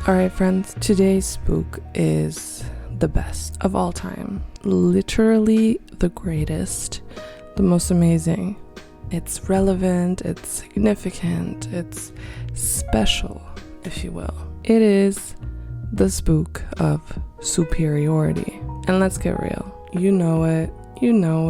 Alright friends, today's spook is the best of all time. Literally the greatest, the most amazing. It's relevant, it's significant, it's special, if you will. It is the Spook of Superiority. And let's get real. You know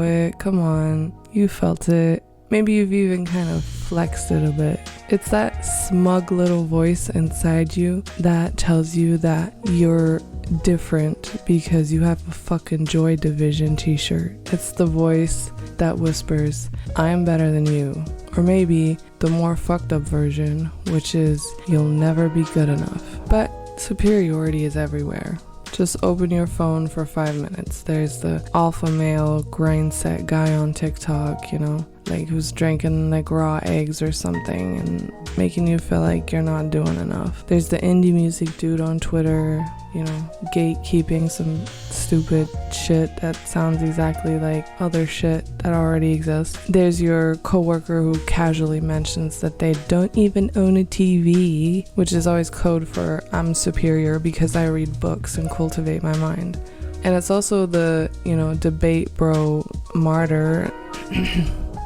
it, come on, you felt it. Maybe you've even kind of flexed it a bit. It's that smug little voice inside you that tells you that you're different because you have a fucking Joy Division t-shirt. It's the voice that whispers, I'm better than you. Or maybe the more fucked up version, which is, you'll never be good enough. But superiority is everywhere. Just open your phone for 5 minutes. There's the alpha male grind set guy on TikTok, like who's drinking like raw eggs or something and making you feel like you're not doing enough. There's the indie music dude on Twitter, gatekeeping some stupid shit that sounds exactly like other shit that already exists. There's your coworker who casually mentions that they don't even own a TV, which is always code for I'm superior because I read books and cultivate my mind. And it's also the, debate bro martyr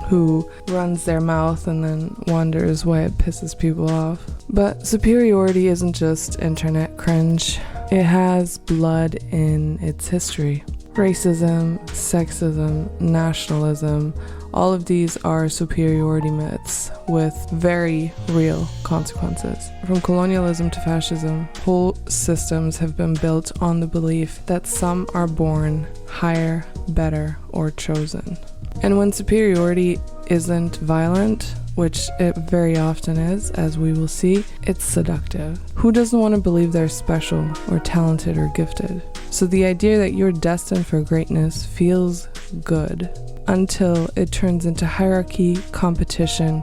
who runs their mouth and then wonders why it pisses people off. But superiority isn't just internet cringe. It has blood in its history. Racism, sexism, nationalism, all of these are superiority myths with very real consequences. From colonialism to fascism, whole systems have been built on the belief that some are born higher, better, or chosen. And when superiority isn't violent, which it very often is, as we will see, it's seductive. Who doesn't want to believe they're special or talented or gifted? So the idea that you're destined for greatness feels good until it turns into hierarchy, competition,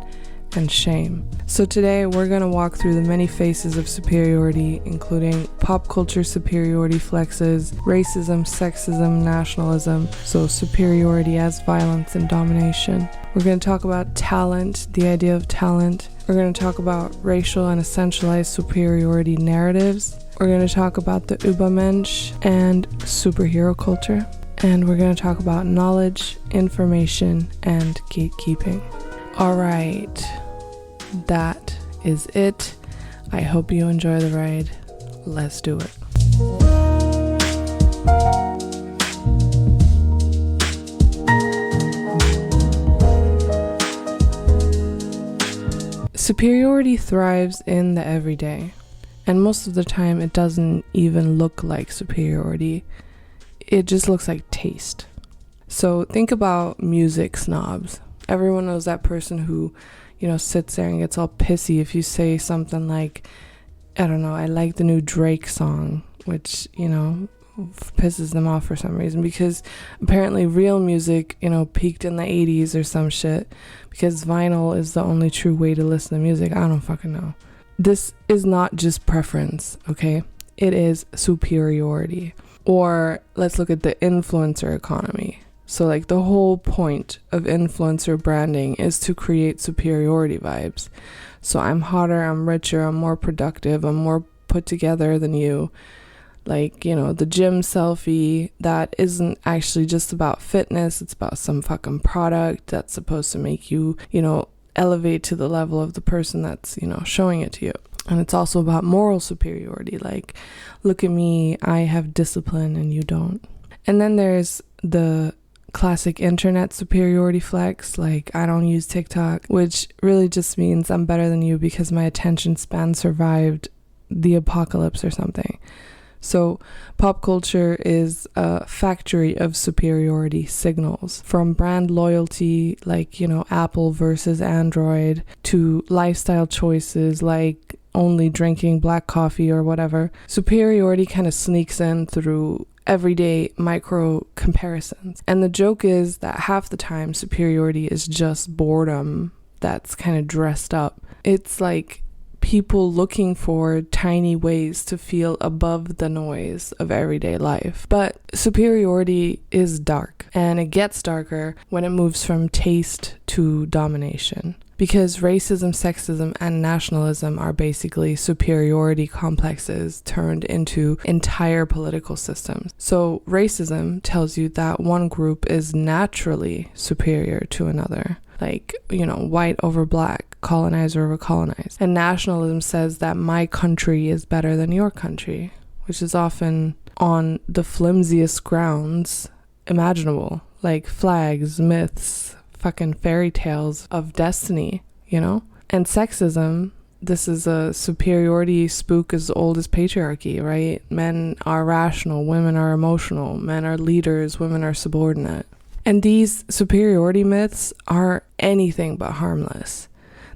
and shame. So today we're going to walk through the many faces of superiority, including pop culture superiority flexes, racism, sexism, nationalism, so superiority as violence and domination. We're going to talk about talent, the idea of talent. We're going to talk about racial and essentialized superiority narratives. We're going to talk about the Übermensch and superhero culture. And we're going to talk about knowledge, information, and gatekeeping. Alright, that is it. I hope you enjoy the ride. Let's do it. Superiority thrives in the everyday, and most of the time it doesn't even look like superiority. It just looks like taste. So think about music snobs. Everyone knows that person who, sits there and gets all pissy if you say something like, I don't know, I like the new Drake song, which, pisses them off for some reason, because apparently real music, peaked in the 80s or some shit, because vinyl is the only true way to listen to music. I don't fucking know. This is not just preference, okay? It is superiority. Or let's look at the influencer economy. So like the whole point of influencer branding is to create superiority vibes. So I'm hotter, I'm richer, I'm more productive, I'm more put together than you. Like, the gym selfie that isn't actually just about fitness. It's about some fucking product that's supposed to make you, elevate to the level of the person that's, showing it to you. And it's also about moral superiority. Like, look at me, I have discipline and you don't. And then there's the classic internet superiority flex, like I don't use TikTok, which really just means I'm better than you because my attention span survived the apocalypse or something. So pop culture is a factory of superiority signals, from brand loyalty, like, Apple versus Android, to lifestyle choices like only drinking black coffee or whatever. Superiority kind of sneaks in through everyday micro comparisons. And the joke is that half the time superiority is just boredom that's kind of dressed up. It's like people looking for tiny ways to feel above the noise of everyday life. But superiority is dark, and it gets darker when it moves from taste to domination. because racism, sexism, and nationalism are basically superiority complexes turned into entire political systems. So racism tells you that one group is naturally superior to another, like, white over black, colonizer over colonized. And nationalism says that my country is better than your country, which is often on the flimsiest grounds imaginable, like flags, myths, fucking fairy tales of destiny, And sexism, this is a superiority spook as old as patriarchy, right? Men are rational, women are emotional, men are leaders, women are subordinate. And these superiority myths are anything but harmless.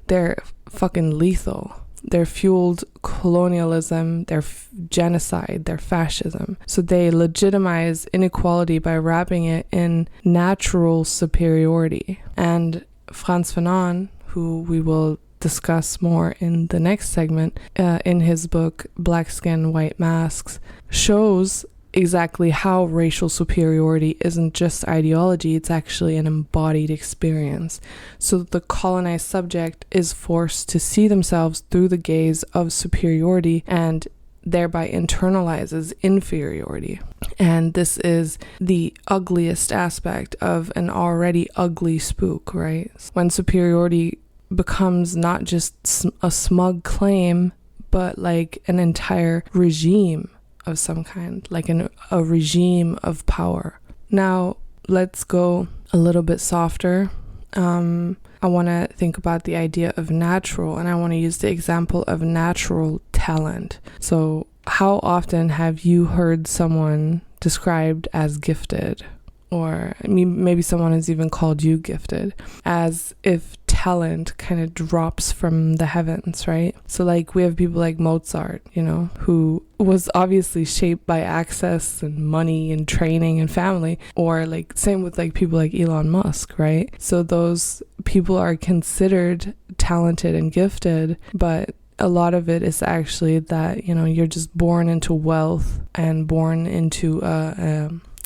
They're fucking lethal. They're fueled colonialism, they're genocide, they're fascism. So they legitimize inequality by wrapping it in natural superiority. And Frantz Fanon, who we will discuss more in the next segment, in his book Black Skin, White Masks, shows exactly how racial superiority isn't just ideology, it's actually an embodied experience. So the colonized subject is forced to see themselves through the gaze of superiority and thereby internalizes inferiority. And this is the ugliest aspect of an already ugly spook, right? When superiority becomes not just a smug claim, but like an entire regime of some kind, like a regime of power. Now, let's go a little bit softer. I want to think about the idea of natural, and I want to use the example of natural talent. So, how often have you heard someone described as gifted? Or maybe someone has even called you gifted, as if talent kind of drops from the heavens, right? So like we have people like Mozart, who was obviously shaped by access and money and training and family, or like same with like people like Elon Musk, right? So those people are considered talented and gifted, but a lot of it is actually that, you're just born into wealth and born into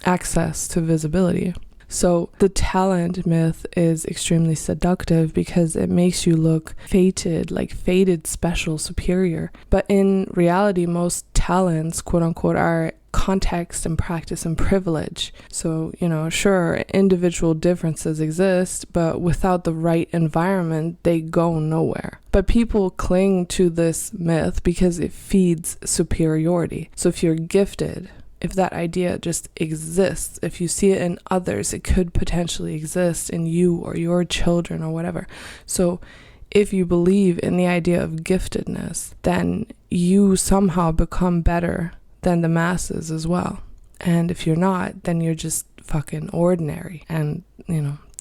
access to visibility. So the talent myth is extremely seductive because it makes you look fated, like fated, special, superior. But in reality, most talents, quote unquote, are context and practice and privilege. So, sure, individual differences exist, but without the right environment, they go nowhere. But people cling to this myth because it feeds superiority. So if you're gifted, if that idea just exists, if you see it in others, it could potentially exist in you or your children or whatever. So if you believe in the idea of giftedness, then you somehow become better than the masses as well. And if you're not, then you're just fucking ordinary. And,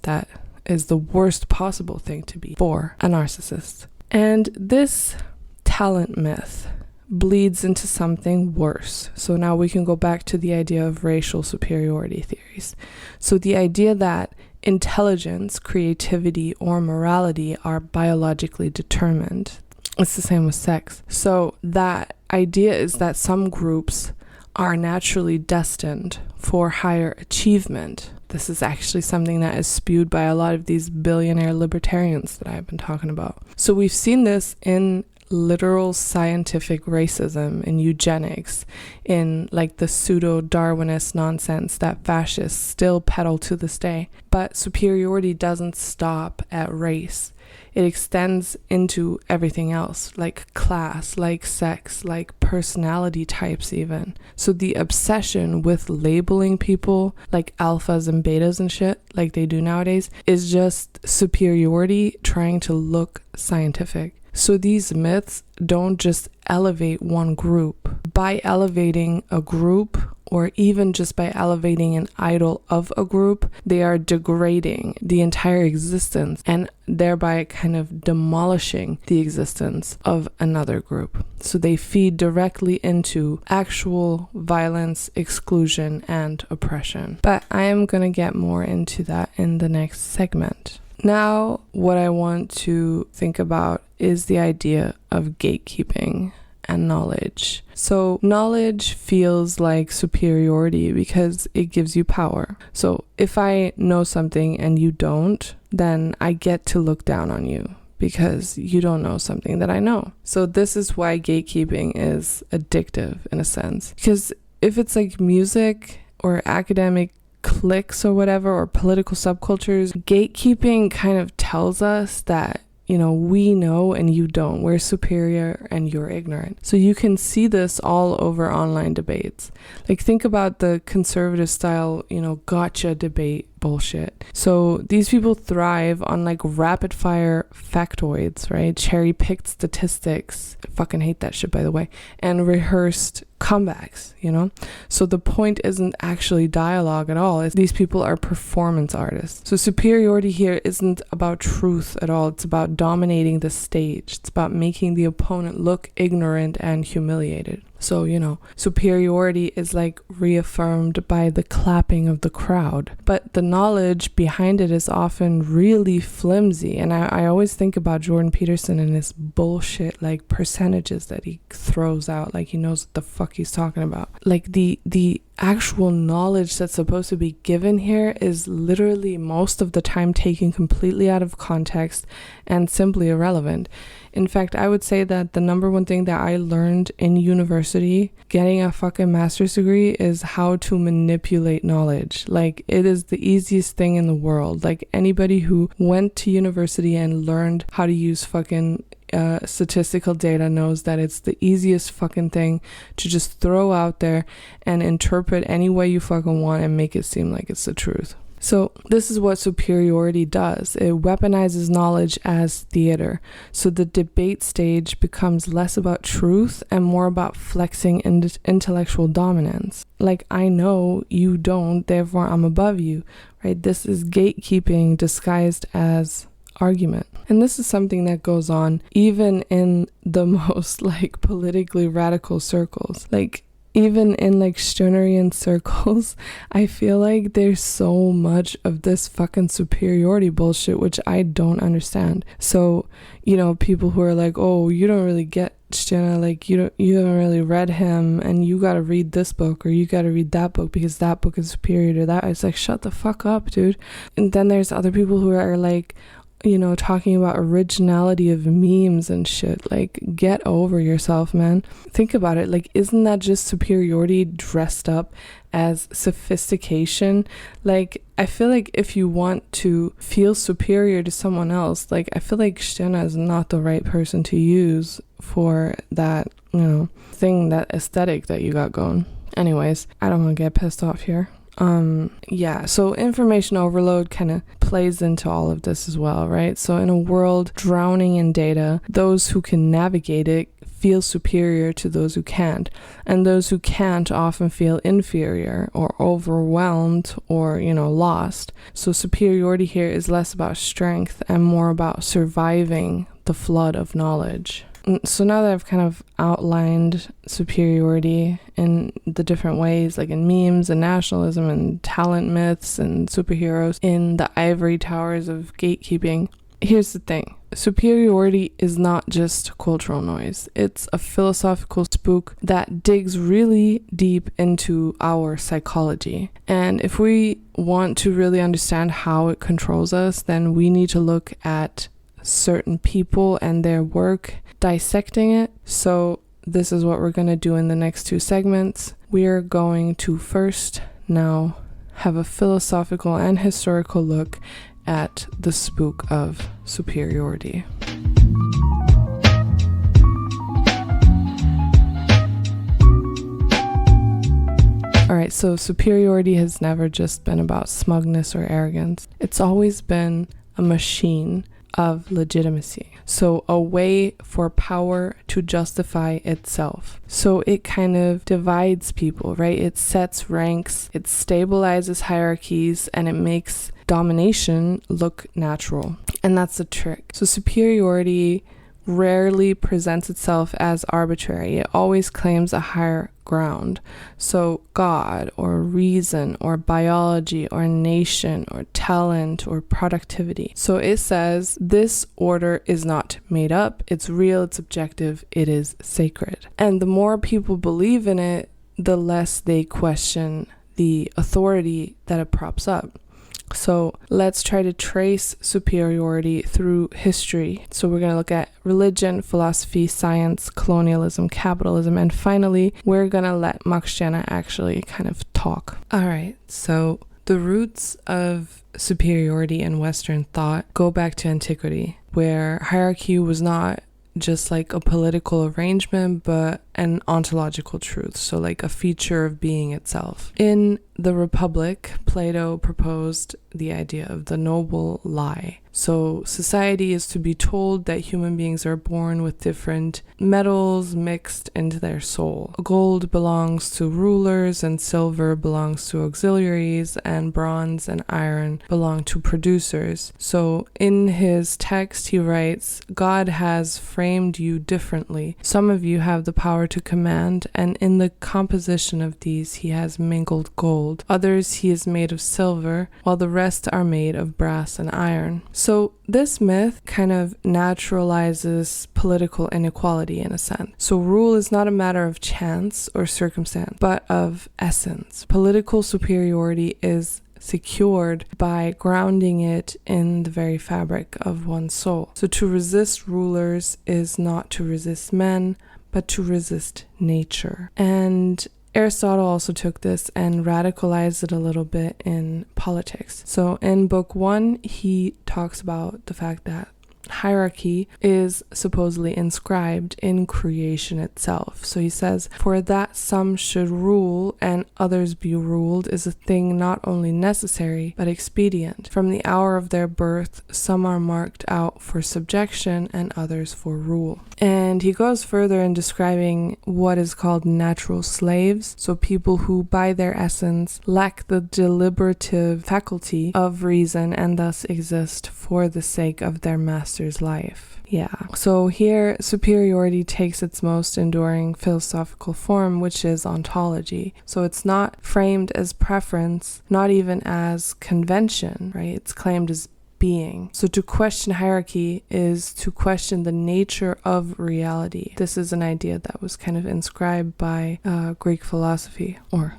that is the worst possible thing to be for a narcissist. And this talent myth bleeds into something worse. So now we can go back to the idea of racial superiority theories. So the idea that intelligence, creativity, or morality are biologically determined. It's the same with sex. So that idea is that some groups are naturally destined for higher achievement. This is actually something that is spewed by a lot of these billionaire libertarians that I've been talking about. So we've seen this in literal scientific racism, in eugenics, in like the pseudo-Darwinist nonsense that fascists still peddle to this day. But superiority doesn't stop at race. It extends into everything else, like class, like sex, like personality types even. So the obsession with labeling people like alphas and betas and shit, like they do nowadays, is just superiority trying to look scientific. So these myths don't just elevate one group. By elevating a group, or even just by elevating an idol of a group, they are degrading the entire existence and thereby kind of demolishing the existence of another group. So they feed directly into actual violence, exclusion, and oppression. But I am going to get more into that in the next segment. Now, what I want to think about is the idea of gatekeeping and knowledge. So knowledge feels like superiority because it gives you power. So if I know something and you don't, then I get to look down on you because you don't know something that I know. So this is why gatekeeping is addictive in a sense. Because if it's like music or academic cliques or whatever, or political subcultures, gatekeeping kind of tells us that, you know, we know and you don't. We're superior and you're ignorant. So you can see this all over online debates. Like, think about the conservative style, you know, gotcha debate bullshit. So these people thrive on like rapid fire factoids, right? Cherry picked statistics. I fucking hate that shit, by the way. And rehearsed comebacks, you know? So the point isn't actually dialogue at all. These people are performance artists. So superiority here isn't about truth at all. It's about dominating the stage. It's about making the opponent look ignorant and humiliated. So, you know, superiority is like reaffirmed by the clapping of the crowd. But the knowledge behind it is often really flimsy. And I always think about Jordan Peterson and his bullshit, like percentages that he throws out. Like he knows what the fuck he's talking about. Like the actual knowledge that's supposed to be given here is literally most of the time taken completely out of context and simply irrelevant. In fact, I would say that the number one thing that I learned in university, getting a fucking master's degree, is how to manipulate knowledge. Like, it is the easiest thing in the world. Like, anybody who went to university and learned how to use fucking statistical data knows that it's the easiest fucking thing to just throw out there and interpret any way you fucking want and make it seem like it's the truth. So this is what superiority does. It weaponizes knowledge as theater. So the debate stage becomes less about truth and more about flexing intellectual dominance. Like, I know, you don't, therefore I'm above you, right? This is gatekeeping disguised as argument. And this is something that goes on even in the most like politically radical circles. Like, even in like Stirnerian circles, I feel like there's so much of this fucking superiority bullshit, which I don't understand. So, you know, people who are like, oh, you don't really get Stirner, like you haven't really read him, and you gotta read this book or you gotta read that book because that book is superior to that. It's like, shut the fuck up, dude. And then there's other people who are like, you know, talking about originality of memes and shit. Like, get over yourself, man. Think about it. Like, isn't that just superiority dressed up as sophistication? Like, I feel like if you want to feel superior to someone else, like, I feel like Stirner is not the right person to use for that, you know, thing, that aesthetic that you got going. Anyways, I don't want to get pissed off here. So information overload kind of plays into all of this as well, right? So in a world drowning in data, those who can navigate it feel superior to those who can't, and those who can't often feel inferior or overwhelmed or, you know, lost. So superiority here is less about strength and more about surviving the flood of knowledge. So now that I've kind of outlined superiority in the different ways, like in memes and nationalism and talent myths and superheroes, in the ivory towers of gatekeeping, here's the thing. Superiority is not just cultural noise. It's a philosophical spook that digs really deep into our psychology. And if we want to really understand how it controls us, then we need to look at certain people and their work, dissecting it. So this is what we're going to do in the next two segments. We are going to first now have a philosophical and historical look at the spook of superiority. Alright, so superiority has never just been about smugness or arrogance. It's always been a machine of legitimacy. So a way for power to justify itself. So it kind of divides people, right? It sets ranks, it stabilizes hierarchies, and it makes domination look natural. And that's the trick. So superiority rarely presents itself as arbitrary. It always claims a higher ground. So God or reason or biology or nation or talent or productivity. So it says this order is not made up, it's real, it's objective, it is sacred. And the more people believe in it, the less they question the authority that it props up. So let's try to trace superiority through history. So we're going to look at religion, philosophy, science, colonialism, capitalism, and finally, we're going to let Max Jenna actually kind of talk. All right, so the roots of superiority in Western thought go back to antiquity, where hierarchy was not just like a political arrangement, but an ontological truth, so like a feature of being itself. In the Republic, Plato proposed the idea of the noble lie. So society is to be told that human beings are born with different metals mixed into their soul. Gold belongs to rulers, and silver belongs to auxiliaries, and bronze and iron belong to producers. So in his text, he writes, God has framed you differently. Some of you have the power to command, and in the composition of these he has mingled gold. Others he is made of silver, while the rest are made of brass and iron. So this myth kind of naturalizes political inequality in a sense. So rule is not a matter of chance or circumstance, but of essence. Political superiority is secured by grounding it in the very fabric of one's soul. So to resist rulers is not to resist men, but to resist nature. And Aristotle also took this and radicalized it a little bit in politics. So in book 1, he talks about the fact that hierarchy is supposedly inscribed in creation itself. So he says, for that some should rule and others be ruled is a thing not only necessary, but expedient. From the hour of their birth, some are marked out for subjection and others for rule. And he goes further in describing what is called natural slaves. So people who by their essence lack the deliberative faculty of reason and thus exist for the sake of their master's life. Yeah. So here, superiority takes its most enduring philosophical form, which is ontology. So it's not framed as preference, not even as convention, right? It's claimed as being. So to question hierarchy is to question the nature of reality. This is an idea that was kind of inscribed by Greek philosophy, or,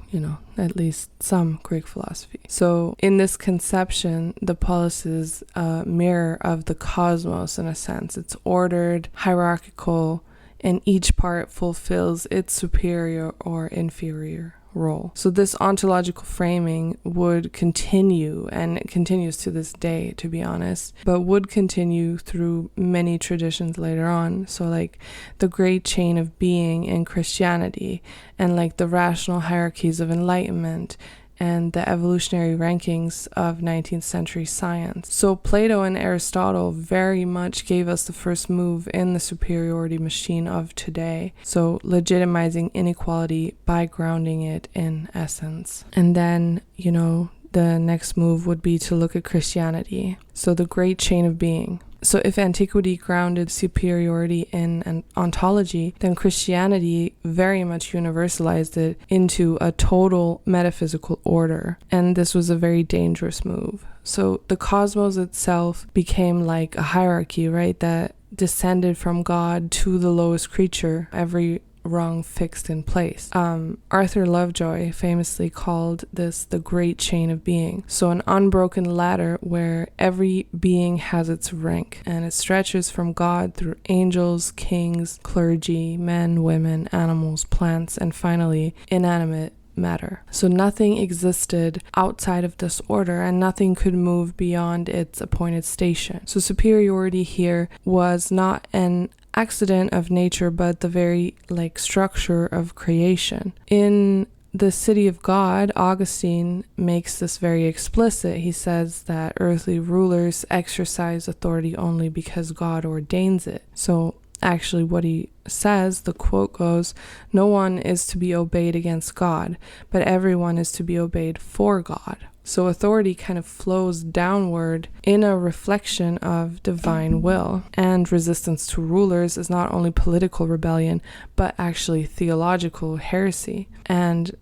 at least some Greek philosophy. So in this conception, the polis is a mirror of the cosmos in a sense. It's ordered, hierarchical, and each part fulfills its superior or inferior role. So this ontological framing would continue, and it continues to this day, to be honest, but would continue through many traditions later on. So like the great chain of being in Christianity, and like the rational hierarchies of enlightenment, and the evolutionary rankings of 19th century science. So Plato and Aristotle very much gave us the first move in the superiority machine of today. So legitimizing inequality by grounding it in essence. And then, the next move would be to look at Christianity. So the great chain of being. So if antiquity grounded superiority in an ontology, then Christianity very much universalized it into a total metaphysical order. And this was a very dangerous move. So the cosmos itself became like a hierarchy, right? That descended from God to the lowest creature, every rung fixed in place. Arthur Lovejoy famously called this the great chain of being. So an unbroken ladder where every being has its rank, and it stretches from God through angels, kings, clergy, men, women, animals, plants, and finally inanimate matter. So nothing existed outside of this order, and nothing could move beyond its appointed station. So superiority here was not an accident of nature, but the very structure of creation. In the City of God, Augustine makes this very explicit. He says that earthly rulers exercise authority only because God ordains it. So actually what he says, the quote goes, no one is to be obeyed against God, but everyone is to be obeyed for God. So authority kind of flows downward in a reflection of divine will. And resistance to rulers is not only political rebellion, but actually theological heresy. And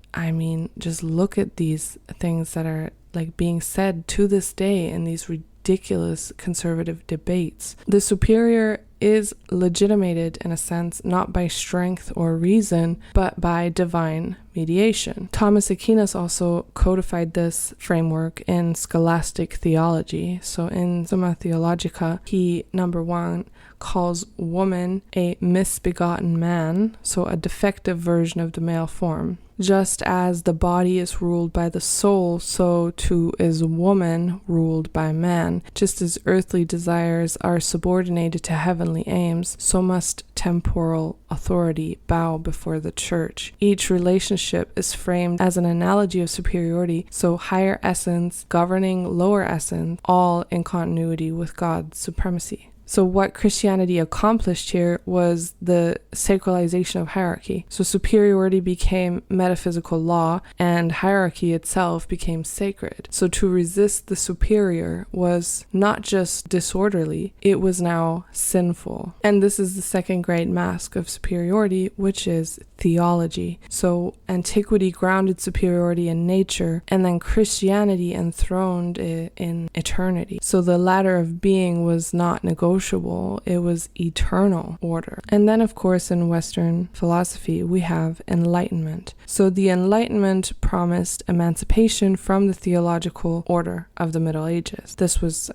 just look at these things that are being said to this day in these ridiculous conservative debates. The superior is legitimated in a sense not by strength or reason, but by divine mediation. Thomas Aquinas also codified this framework in scholastic theology. So in Summa Theologica, he, number one, calls woman a misbegotten man, so a defective version of the male form. Just as the body is ruled by the soul, so too is woman ruled by man. Just as earthly desires are subordinated to heavenly aims, so must temporal authority bow before the church. Each relationship is framed as an analogy of superiority, so higher essence governing lower essence, all in continuity with God's supremacy. So what Christianity accomplished here was the sacralization of hierarchy. So superiority became metaphysical law, and hierarchy itself became sacred. So to resist the superior was not just disorderly, it was now sinful. And this is the second great mask of superiority, which is theology. So antiquity grounded superiority in nature, and then Christianity enthroned it in eternity. So the ladder of being was not negotiable, it was eternal order. And then of course in Western philosophy we have enlightenment. So the Enlightenment promised emancipation from the theological order of the Middle Ages. This was,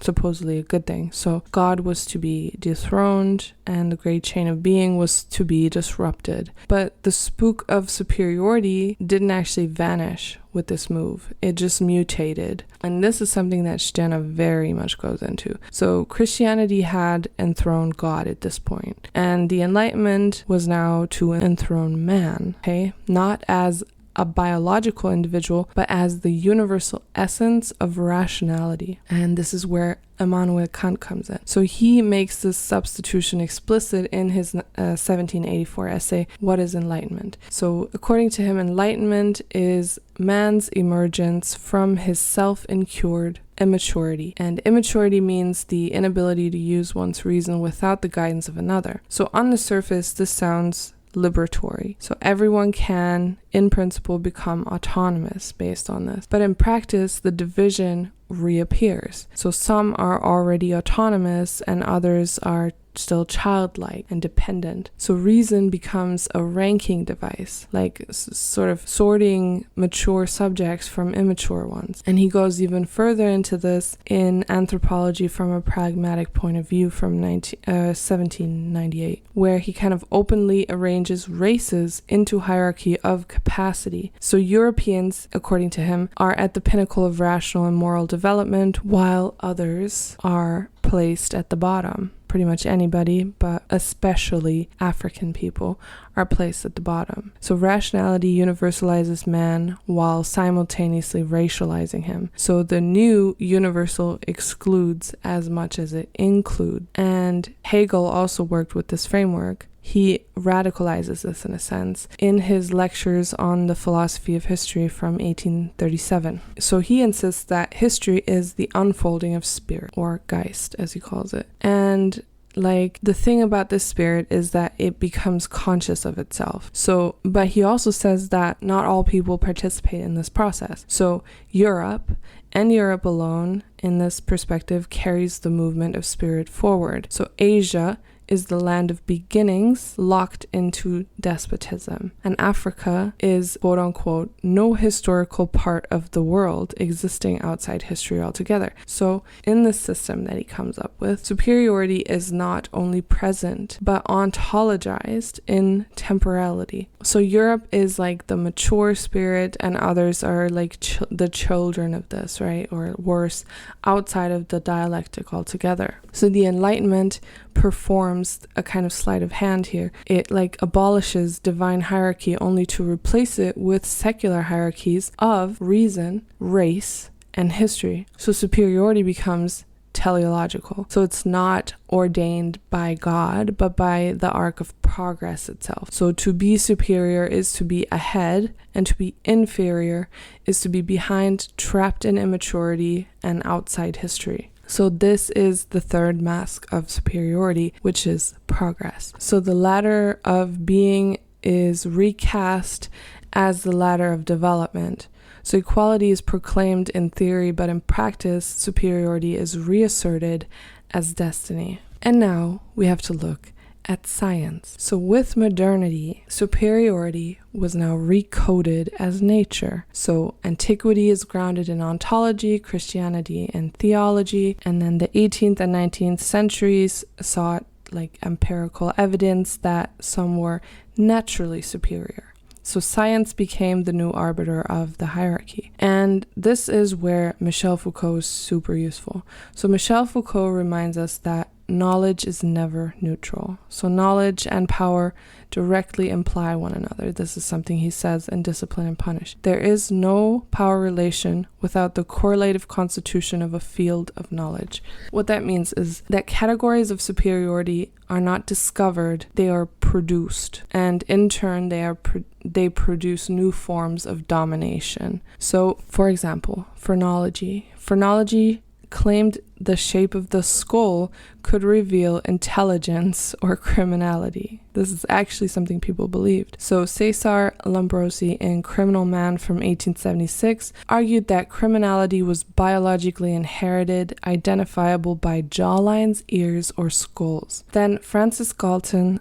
supposedly a good thing. So God was to be dethroned and the great chain of being was to be disrupted. But the spook of superiority didn't actually vanish with this move. It just mutated. And this is something that Stirner very much goes into. So Christianity had enthroned God at this point, and the Enlightenment was now to enthrone man, okay? Not as a biological individual, but as the universal essence of rationality. And this is where Immanuel Kant comes in. So he makes this substitution explicit in his 1784 essay, What is Enlightenment? So according to him, enlightenment is man's emergence from his self-incurred immaturity. And immaturity means the inability to use one's reason without the guidance of another. So on the surface, this sounds liberatory. So everyone can, in principle, become autonomous based on this. But in practice, the division reappears. So some are already autonomous and others are still childlike and dependent. So reason becomes a ranking device, like sort of sorting mature subjects from immature ones. And he goes even further into this in Anthropology from a Pragmatic Point of View from 1798, where he kind of openly arranges races into hierarchy of capacity. So Europeans, according to him, are at the pinnacle of rational and moral development, while others are placed at the bottom. Pretty much anybody, but especially African people, are placed at the bottom. So rationality universalizes man while simultaneously racializing him. So the new universal excludes as much as it includes. And Hegel also worked with this framework. He radicalizes this in a sense in his lectures on the philosophy of history from 1837. So he insists that history is the unfolding of spirit, or Geist as he calls it. And the thing about this spirit is that it becomes conscious of itself. So, but he also says that not all people participate in this process. So Europe, and Europe alone in this perspective, carries the movement of spirit forward. So Asia is the land of beginnings locked into despotism. And Africa is, quote unquote, no historical part of the world existing outside history altogether. So in this system that he comes up with, superiority is not only present, but ontologized in temporality. So Europe is like the mature spirit and others are like the children of this, right? Or worse, outside of the dialectic altogether. So the Enlightenment performs a kind of sleight of hand here. It abolishes divine hierarchy only to replace it with secular hierarchies of reason, race, and history. So superiority becomes teleological. So it's not ordained by God, but by the arc of progress itself. So to be superior is to be ahead, and to be inferior is to be behind, trapped in immaturity and outside history. So this is the third mask of superiority, which is progress. So the ladder of being is recast as the ladder of development. So equality is proclaimed in theory, but in practice, superiority is reasserted as destiny. And now we have to look at science. So with modernity, superiority was now recoded as nature. So antiquity is grounded in ontology, Christianity and theology, and then the 18th and 19th centuries sought like empirical evidence that some were naturally superior. So science became the new arbiter of the hierarchy. And this is where Michel Foucault is super useful. So Michel Foucault reminds us that knowledge is never neutral. So knowledge and power directly imply one another. This is something he says in Discipline and Punish. There is no power relation without the correlative constitution of a field of knowledge. What that means is that categories of superiority are not discovered, they are produced. And in turn, they produce new forms of domination. So, for example, phrenology. Phrenology claimed the shape of the skull could reveal intelligence or criminality. This is actually something people believed. So Cesar Lombrosi in Criminal Man from 1876 argued that criminality was biologically inherited, identifiable by jawlines, ears, or skulls. Then Francis Galton,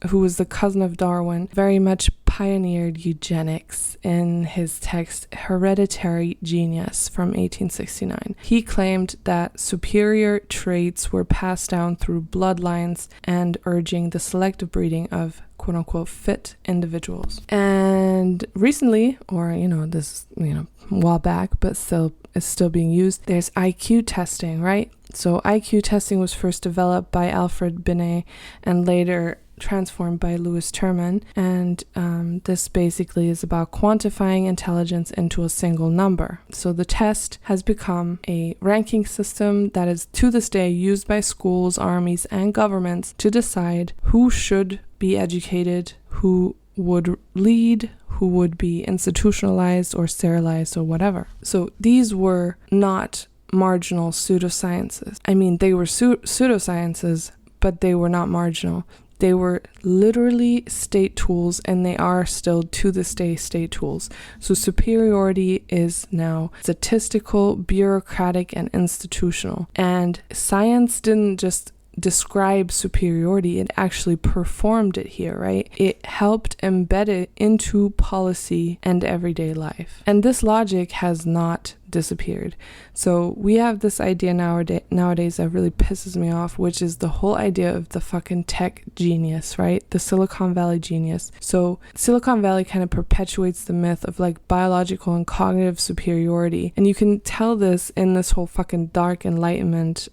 who was the cousin of Darwin, very much pioneered eugenics in his text Hereditary Genius from 1869. He claimed that superior traits were passed down through bloodlines and urging the selective breeding of quote-unquote fit individuals. And recently, or a while back, but it's still being used, there's IQ testing, right? So IQ testing was first developed by Alfred Binet and later transformed by Louis Terman, and this basically is about quantifying intelligence into a single number. So the test has become a ranking system that is to this day used by schools, armies, and governments to decide who should be educated, who would lead, who would be institutionalized or sterilized or whatever. So these were not marginal pseudosciences. I mean, they were pseudosciences, but they were not marginal. They were literally state tools, and they are still to this day state tools. So superiority is now statistical, bureaucratic, and institutional. And science didn't just describe superiority, it actually performed it here, right? It helped embed it into policy and everyday life. And this logic has not disappeared. So we have this idea nowadays that really pisses me off, which is the whole idea of the fucking tech genius, right? The Silicon Valley genius. So Silicon Valley kind of perpetuates the myth of like biological and cognitive superiority. And you can tell this in this whole fucking dark enlightenment,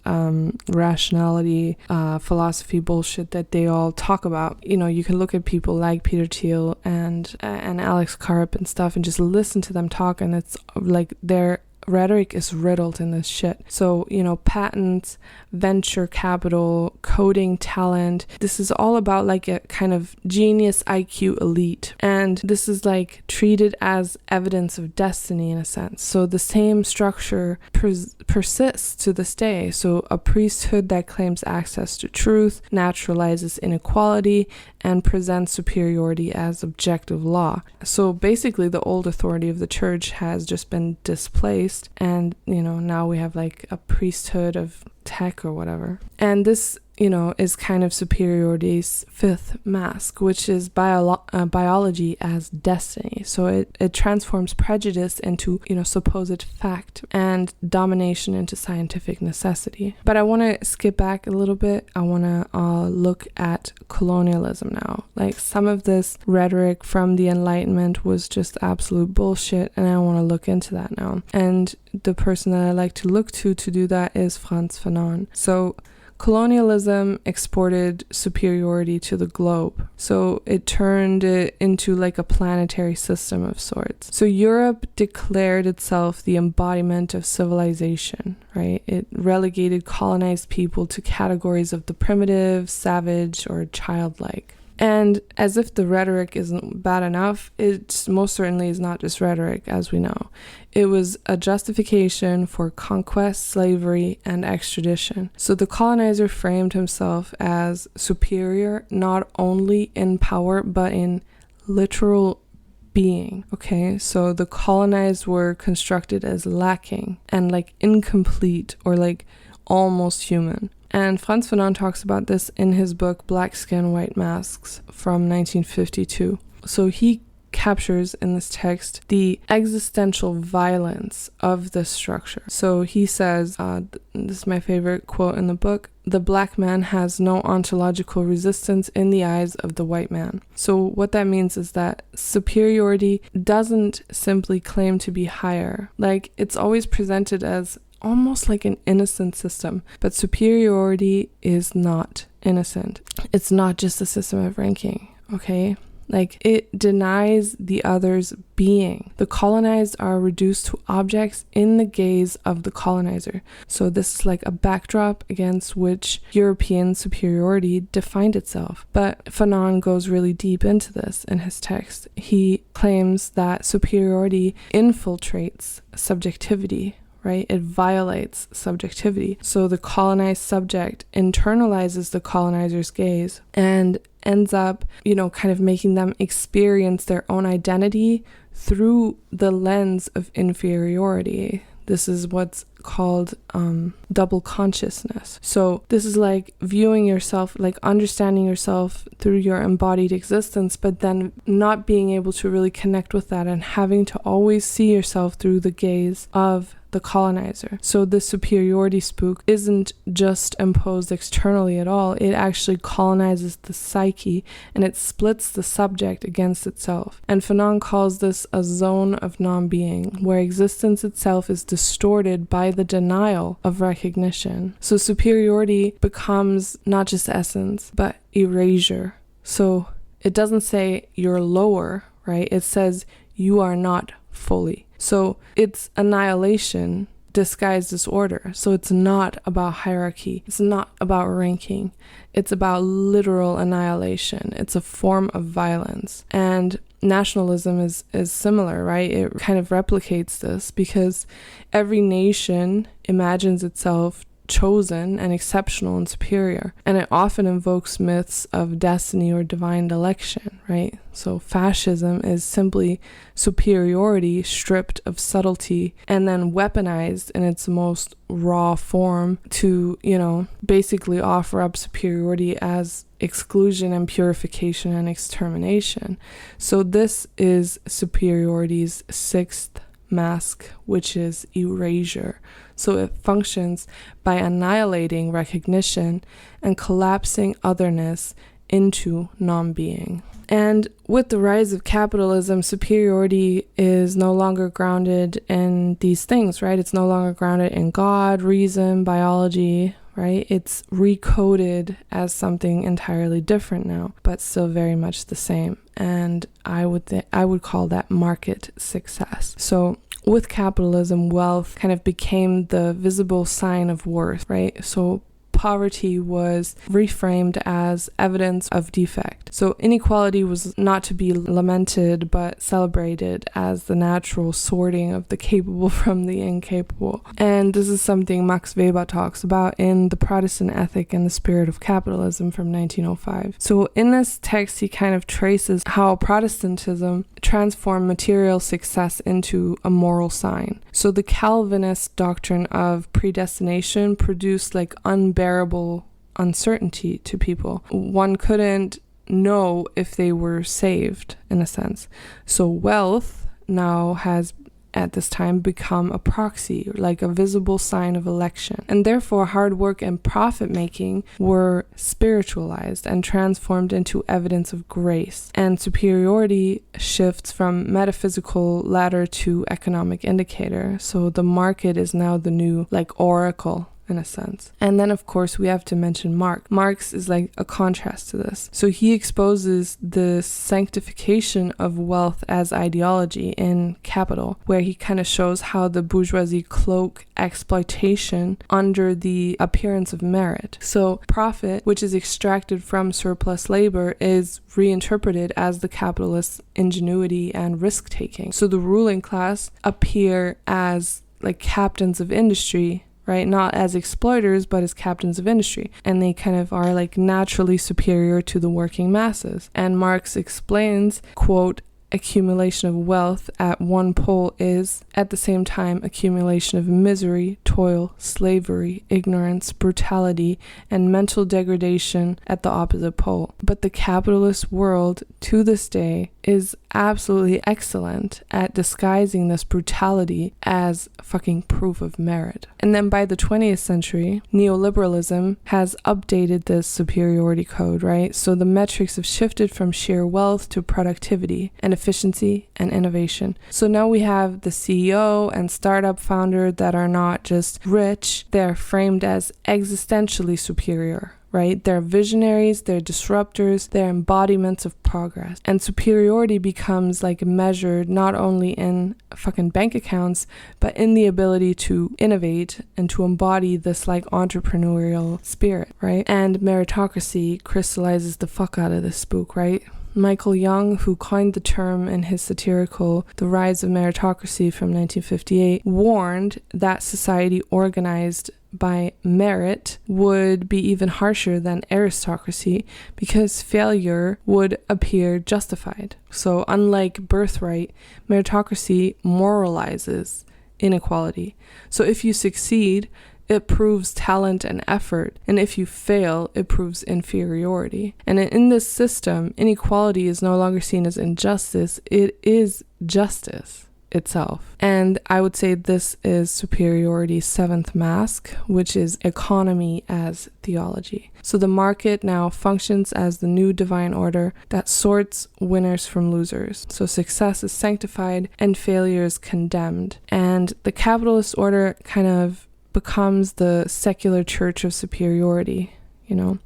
rationality, philosophy bullshit that they all talk about. You can look at people like Peter Thiel and Alex Karp and stuff and just listen to them talk, and it's like their rhetoric is riddled in this shit. So, patents, venture capital, coding talent, this is all about like a kind of genius IQ elite. And this is like treated as evidence of destiny in a sense. So the same structure persists to this day. So a priesthood that claims access to truth, naturalizes inequality, and presents superiority as objective law. So basically the old authority of the church has just been displaced, and now we have like a priesthood of tech or whatever. And this is kind of superiority's fifth mask, which is biology as destiny. So it transforms prejudice into supposed fact, and domination into scientific necessity. But I want to skip back a little bit. I want to look at colonialism now. Like, some of this rhetoric from the Enlightenment was just absolute bullshit, and I want to look into that now. And the person that I like to look to do that is Frantz Fanon. So colonialism exported superiority to the globe. So it turned it into like a planetary system of sorts. So Europe declared itself the embodiment of civilization, right? It relegated colonized people to categories of the primitive, savage, or childlike. And as if the rhetoric isn't bad enough, it most certainly is not just rhetoric, as we know. It was a justification for conquest, slavery, and extradition. So the colonizer framed himself as superior, not only in power, but in literal being. Okay, so the colonized were constructed as lacking and like incomplete or like almost human. And Frantz Fanon talks about this in his book Black Skin, White Masks from 1952. So he captures in this text the existential violence of this structure. So he says, this is my favorite quote in the book, "The black man has no ontological resistance in the eyes of the white man." So what that means is that superiority doesn't simply claim to be higher. Like, it's always presented as almost like an innocent system, but superiority is not innocent. It's not just a system of ranking, okay? Like, it denies the other's being. The colonized are reduced to objects in the gaze of the colonizer. So this is like a backdrop against which European superiority defined itself. But Fanon goes really deep into this in his text. He claims that superiority infiltrates subjectivity, right? It violates subjectivity. So the colonized subject internalizes the colonizer's gaze and ends up, kind of making them experience their own identity through the lens of inferiority. This is what's called double consciousness. So this is like viewing yourself, like understanding yourself through your embodied existence, but then not being able to really connect with that and having to always see yourself through the gaze of the colonizer. So the superiority spook isn't just imposed externally at all. It actually colonizes the psyche and it splits the subject against itself. And Fanon calls this a zone of non-being, where existence itself is distorted by the denial of recognition. So superiority becomes not just essence, but erasure. So it doesn't say you're lower, right? It says you are not fully. So it's annihilation disguised as order. So it's not about hierarchy. It's not about ranking. It's about literal annihilation. It's a form of violence. And nationalism is similar, right? It kind of replicates this because every nation imagines itself chosen and exceptional and superior, and it often invokes myths of destiny or divine election, right? So fascism is simply superiority stripped of subtlety and then weaponized in its most raw form to, basically offer up superiority as exclusion and purification and extermination. So this is superiority's sixth mask, which is erasure. So it functions by annihilating recognition and collapsing otherness into non-being. And with the rise of capitalism, superiority is no longer grounded in these things, right? It's no longer grounded in God, reason, biology, right? It's recoded as something entirely different now, but still very much the same. And I would call that market success. So with capitalism, wealth kind of became the visible sign of worth, right? So poverty was reframed as evidence of defect. So inequality was not to be lamented, but celebrated as the natural sorting of the capable from the incapable. And this is something Max Weber talks about in The Protestant Ethic and the Spirit of Capitalism from 1905. So in this text, he kind of traces how Protestantism transformed material success into a moral sign. So the Calvinist doctrine of predestination produced like unbearable uncertainty to people. One couldn't know if they were saved, in a sense. So wealth now has at this time become a proxy, like a visible sign of election. And therefore hard work and profit making were spiritualized and transformed into evidence of grace. And superiority shifts from metaphysical ladder to economic indicator. So the market is now the new oracle, in a sense. And then of course we have to mention Marx is like a contrast to this. So he exposes the sanctification of wealth as ideology in Capital, where he kind of shows how the bourgeoisie cloak exploitation under the appearance of merit. So profit, which is extracted from surplus labor, is reinterpreted as the capitalist's ingenuity and risk-taking. So the ruling class appear as like captains of industry, right? Not as exploiters, but as captains of industry. And they kind of are like naturally superior to the working masses. And Marx explains, quote, accumulation of wealth at one pole is, at the same time, accumulation of misery, toil, slavery, ignorance, brutality, and mental degradation at the opposite pole. But the capitalist world, to this day, is absolutely excellent at disguising this brutality as fucking proof of merit. And then by the 20th century, neoliberalism has updated this superiority code, right? So the metrics have shifted from sheer wealth to productivity and efficiency and innovation. So now we have the CEO and startup founder that are not just rich, they're framed as existentially superior. Right? They're visionaries, they're disruptors, they're embodiments of progress. And superiority becomes like measured not only in fucking bank accounts, but in the ability to innovate and to embody this like entrepreneurial spirit, right? And meritocracy crystallizes the fuck out of this spook, right? Michael Young, who coined the term in his satirical The Rise of Meritocracy from 1958, warned that society organized by merit would be even harsher than aristocracy because failure would appear justified. So unlike birthright, meritocracy moralizes inequality. So if you succeed, it proves talent and effort, and if you fail, it proves inferiority. And in this system, inequality is no longer seen as injustice, it is justice itself. And I would say this is superiority's seventh mask, which is economy as theology. So the market now functions as the new divine order that sorts winners from losers. So success is sanctified and failure is condemned. And the capitalist order kind of becomes the secular church of superiority, you know,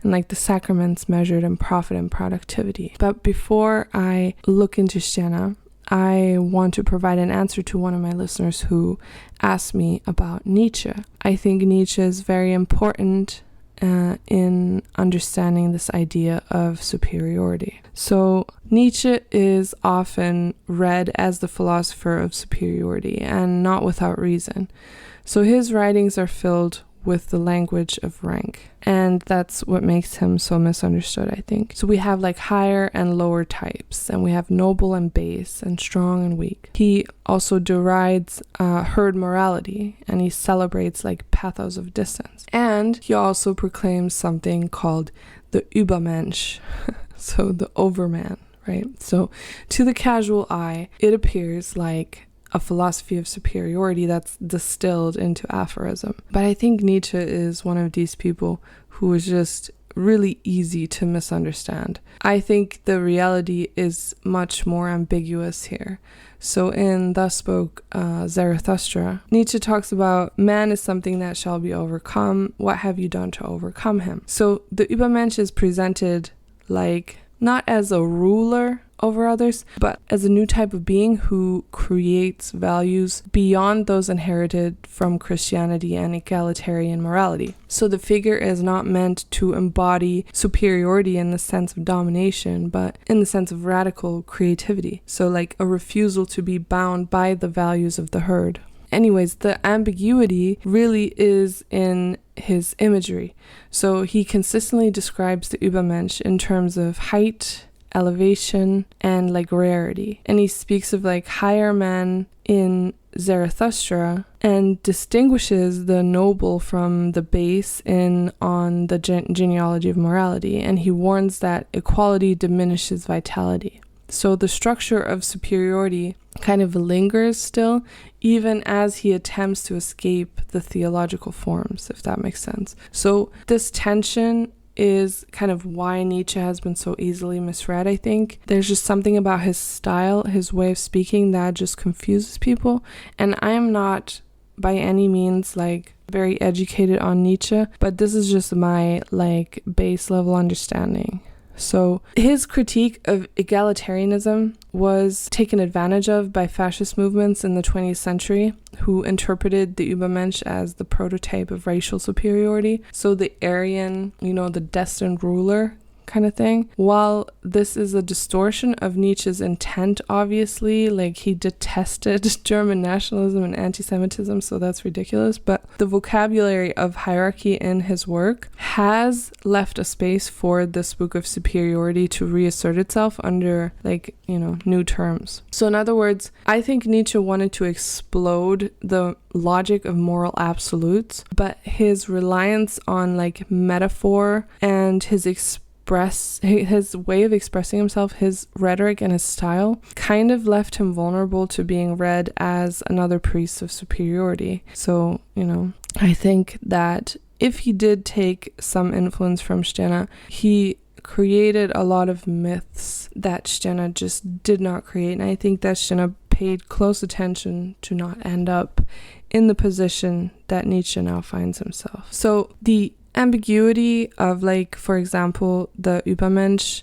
and like the sacraments measured in profit and productivity. But before I look into Stirner, I want to provide an answer to one of my listeners who asked me about Nietzsche. I think Nietzsche is very important in understanding this idea of superiority. So Nietzsche is often read as the philosopher of superiority, and not without reason. So his writings are filled with the language of rank, and that's what makes him so misunderstood, I think. So we have like higher and lower types, and we have noble and base, and strong and weak. He also derides herd morality, and he celebrates like pathos of distance. And he also proclaims something called the Übermensch, so the overman, right? So to the casual eye, it appears like a philosophy of superiority that's distilled into aphorism. But I think Nietzsche is one of these people who is just really easy to misunderstand. I think the reality is much more ambiguous here. So in Thus Spoke Zarathustra, Nietzsche talks about man is something that shall be overcome. What have you done to overcome him? So the Übermensch is presented like not as a ruler over others, but as a new type of being who creates values beyond those inherited from Christianity and egalitarian morality. So the figure is not meant to embody superiority in the sense of domination, but in the sense of radical creativity. So like a refusal to be bound by the values of the herd. Anyways, the ambiguity really is in his imagery. So he consistently describes the Übermensch in terms of height, elevation, and like rarity. And he speaks of like higher men in Zarathustra and distinguishes the noble from the base on the genealogy of morality. And he warns that equality diminishes vitality. So the structure of superiority kind of lingers still, even as he attempts to escape the theological forms, if that makes sense. So this tension is kind of why Nietzsche has been so easily misread, I think. There's just something about his style, his way of speaking that just confuses people. And I am not by any means like very educated on Nietzsche, but this is just my like base level understanding. So his critique of egalitarianism was taken advantage of by fascist movements in the 20th century who interpreted the Übermensch as the prototype of racial superiority. So the Aryan, the destined ruler kind of thing. While this is a distortion of Nietzsche's intent, obviously, like he detested German nationalism and anti-Semitism, so that's ridiculous, but the vocabulary of hierarchy in his work has left a space for the Spook of Superiority to reassert itself under, like, you know, new terms. So in other words, I think Nietzsche wanted to explode the logic of moral absolutes, but his reliance on like metaphor and his way of expressing himself, his rhetoric and his style, kind of left him vulnerable to being read as another priest of superiority. So, you know, I think that if he did take some influence from Stirner, he created a lot of myths that Stirner just did not create. And I think that Stirner paid close attention to not end up in the position that Nietzsche now finds himself. So the ambiguity of, like, for example, the Übermensch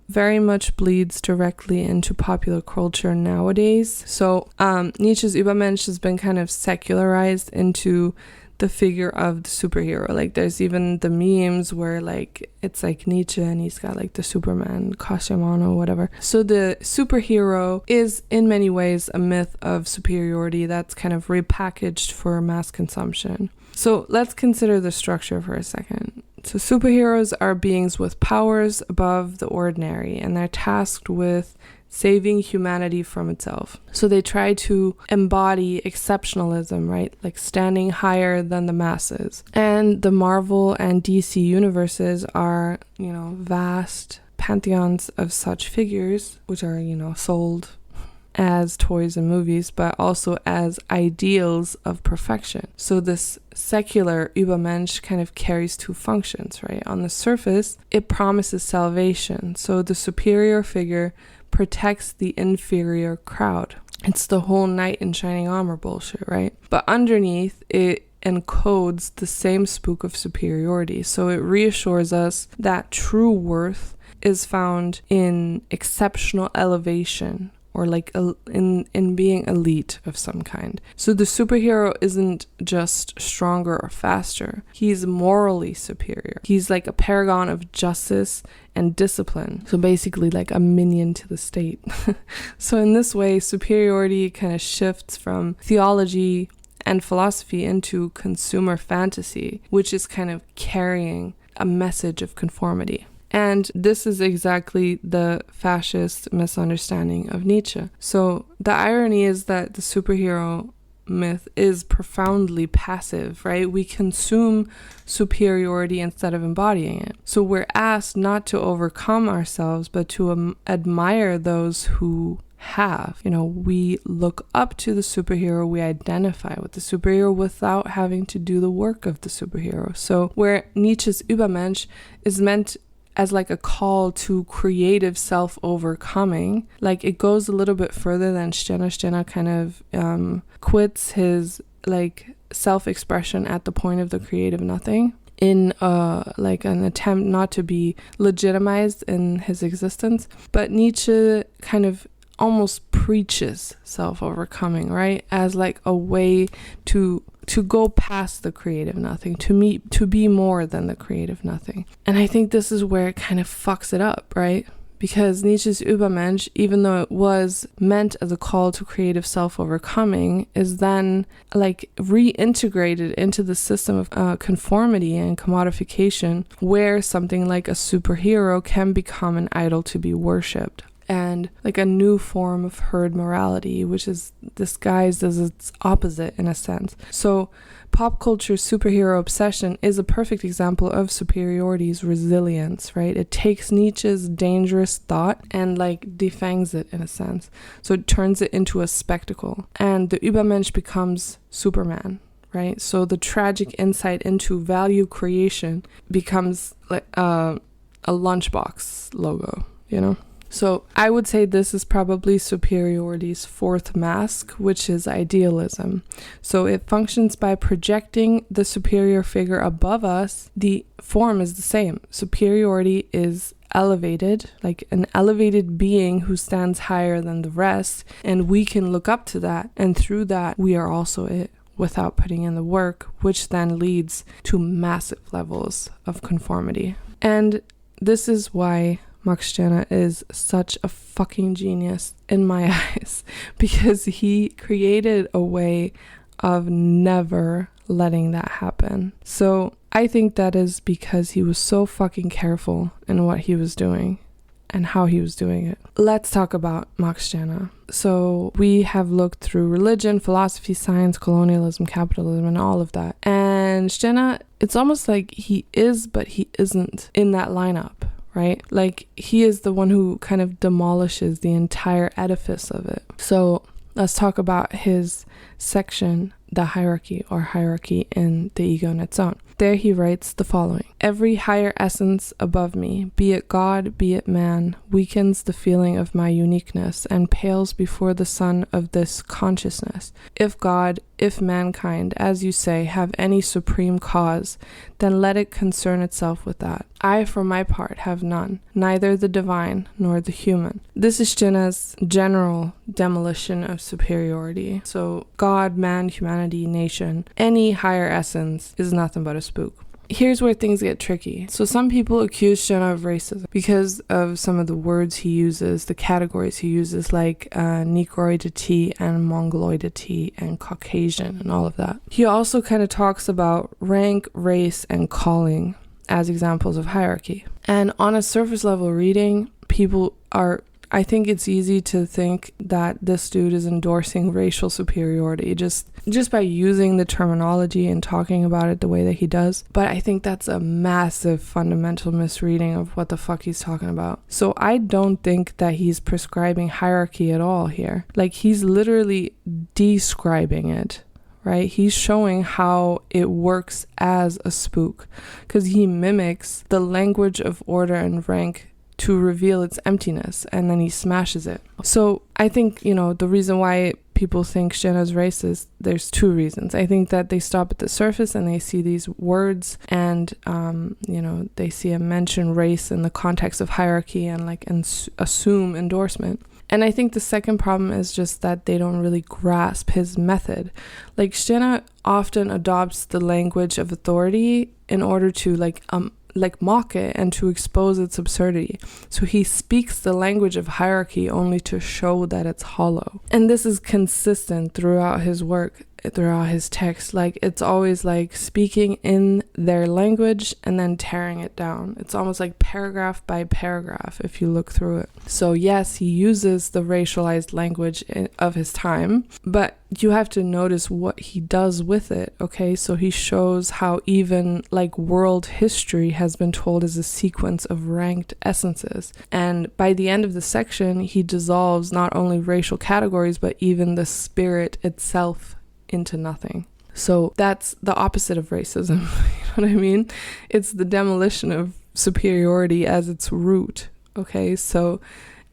very much bleeds directly into popular culture nowadays. So Nietzsche's Übermensch has been kind of secularized into the figure of the superhero. Like, there's even the memes where, like, it's like Nietzsche and he's got like the Superman costume on or whatever. So the superhero is in many ways a myth of superiority that's kind of repackaged for mass consumption. So let's consider the structure for a second. So superheroes are beings with powers above the ordinary, and they're tasked with saving humanity from itself. So they try to embody exceptionalism, right? Like standing higher than the masses. And the Marvel and DC universes are, you know, vast pantheons of such figures, which are, you know, sold as toys and movies, but also as ideals of perfection. So this secular Übermensch kind of carries two functions, right? On the surface, it promises salvation. So the superior figure protects the inferior crowd. It's the whole knight in shining armor bullshit, right? But underneath, it encodes the same spook of superiority. So it reassures us that true worth is found in exceptional elevation, or like in being elite of some kind. So the superhero isn't just stronger or faster. He's morally superior. He's like a paragon of justice and discipline. So basically like a minion to the state. So in this way, superiority kind of shifts from theology and philosophy into consumer fantasy, which is kind of carrying a message of conformity. And this is exactly the fascist misunderstanding of Nietzsche. So the irony is that the superhero myth is profoundly passive, right? We consume superiority instead of embodying it. So we're asked not to overcome ourselves, but to admire those who have. You know, we look up to the superhero, we identify with the superhero without having to do the work of the superhero. So where Nietzsche's Übermensch is meant as like a call to creative self-overcoming, like it goes a little bit further than Stirner. Stirner kind of quits his like self-expression at the point of the creative nothing in like an attempt not to be legitimized in his existence. But Nietzsche kind of almost preaches self-overcoming, right? As like a way to go past the creative nothing, to be more than the creative nothing. And I think this is where it kind of fucks it up, right? Because Nietzsche's Übermensch, even though it was meant as a call to creative self-overcoming, is then like reintegrated into the system of conformity and commodification, where something like a superhero can become an idol to be worshipped. And like a new form of herd morality, which is disguised as its opposite in a sense. So pop culture's superhero obsession is a perfect example of superiority's resilience, right? It takes Nietzsche's dangerous thought and like defangs it in a sense. So it turns it into a spectacle. And the Übermensch becomes Superman, right? So the tragic insight into value creation becomes like a lunchbox logo, you know? So I would say this is probably superiority's fourth mask, which is idealism. So it functions by projecting the superior figure above us. The form is the same. Superiority is elevated, like an elevated being who stands higher than the rest, and we can look up to that, and through that we are also it without putting in the work, which then leads to massive levels of conformity. And this is why Max Stirner is such a fucking genius in my eyes, because he created a way of never letting that happen. So I think that is because he was so fucking careful in what he was doing and how he was doing it. Let's talk about Max Stirner. So we have looked through religion, philosophy, science, colonialism, capitalism, and all of that. And Stirner, it's almost like he is, but he isn't in that lineup, right? Like, he is the one who kind of demolishes the entire edifice of it. So let's talk about his section, the hierarchy in the ego and its own. There he writes the following: every higher essence above me, be it God, be it man, weakens the feeling of my uniqueness and pales before the sun of this consciousness. If God, if mankind, as you say, have any supreme cause, then let it concern itself with that. I, for my part, have none, neither the divine nor the human. This is Stirner's general demolition of superiority. So God, man, humanity, nation, any higher essence is nothing but a spook. Here's where things get tricky. So some people accuse Stirner of racism because of some of the words he uses, the categories he uses, like Negroidity and Mongoloidity and Caucasian and all of that. He also kind of talks about rank, race, and calling as examples of hierarchy. And on a surface level reading, I think it's easy to think that this dude is endorsing racial superiority just by using the terminology and talking about it the way that he does. But I think that's a massive fundamental misreading of what the fuck he's talking about. So I don't think that he's prescribing hierarchy at all here. Like, he's literally describing it, right? He's showing how it works as a spook, because he mimics the language of order and rank to reveal its emptiness, and then he smashes it. So I think, the reason why people think Stirner's racist, there's two reasons. I think that they stop at the surface and they see these words and, they see a mention race in the context of hierarchy and assume endorsement. And I think the second problem is just that they don't really grasp his method. Like, Stirner often adopts the language of authority in order to mock it and to expose its absurdity. So he speaks the language of hierarchy only to show that it's hollow. And this is consistent throughout his work, throughout his text. Like, it's always like speaking in their language and then tearing it down. It's almost like paragraph by paragraph if you look through it. So yes, he uses the racialized language of his time, but you have to notice what he does with it, okay? So he shows how even world history has been told as a sequence of ranked essences. And by the end of the section, he dissolves not only racial categories, but even the spirit itself into nothing. So that's the opposite of racism. You know what I mean? It's the demolition of superiority as its root, okay? So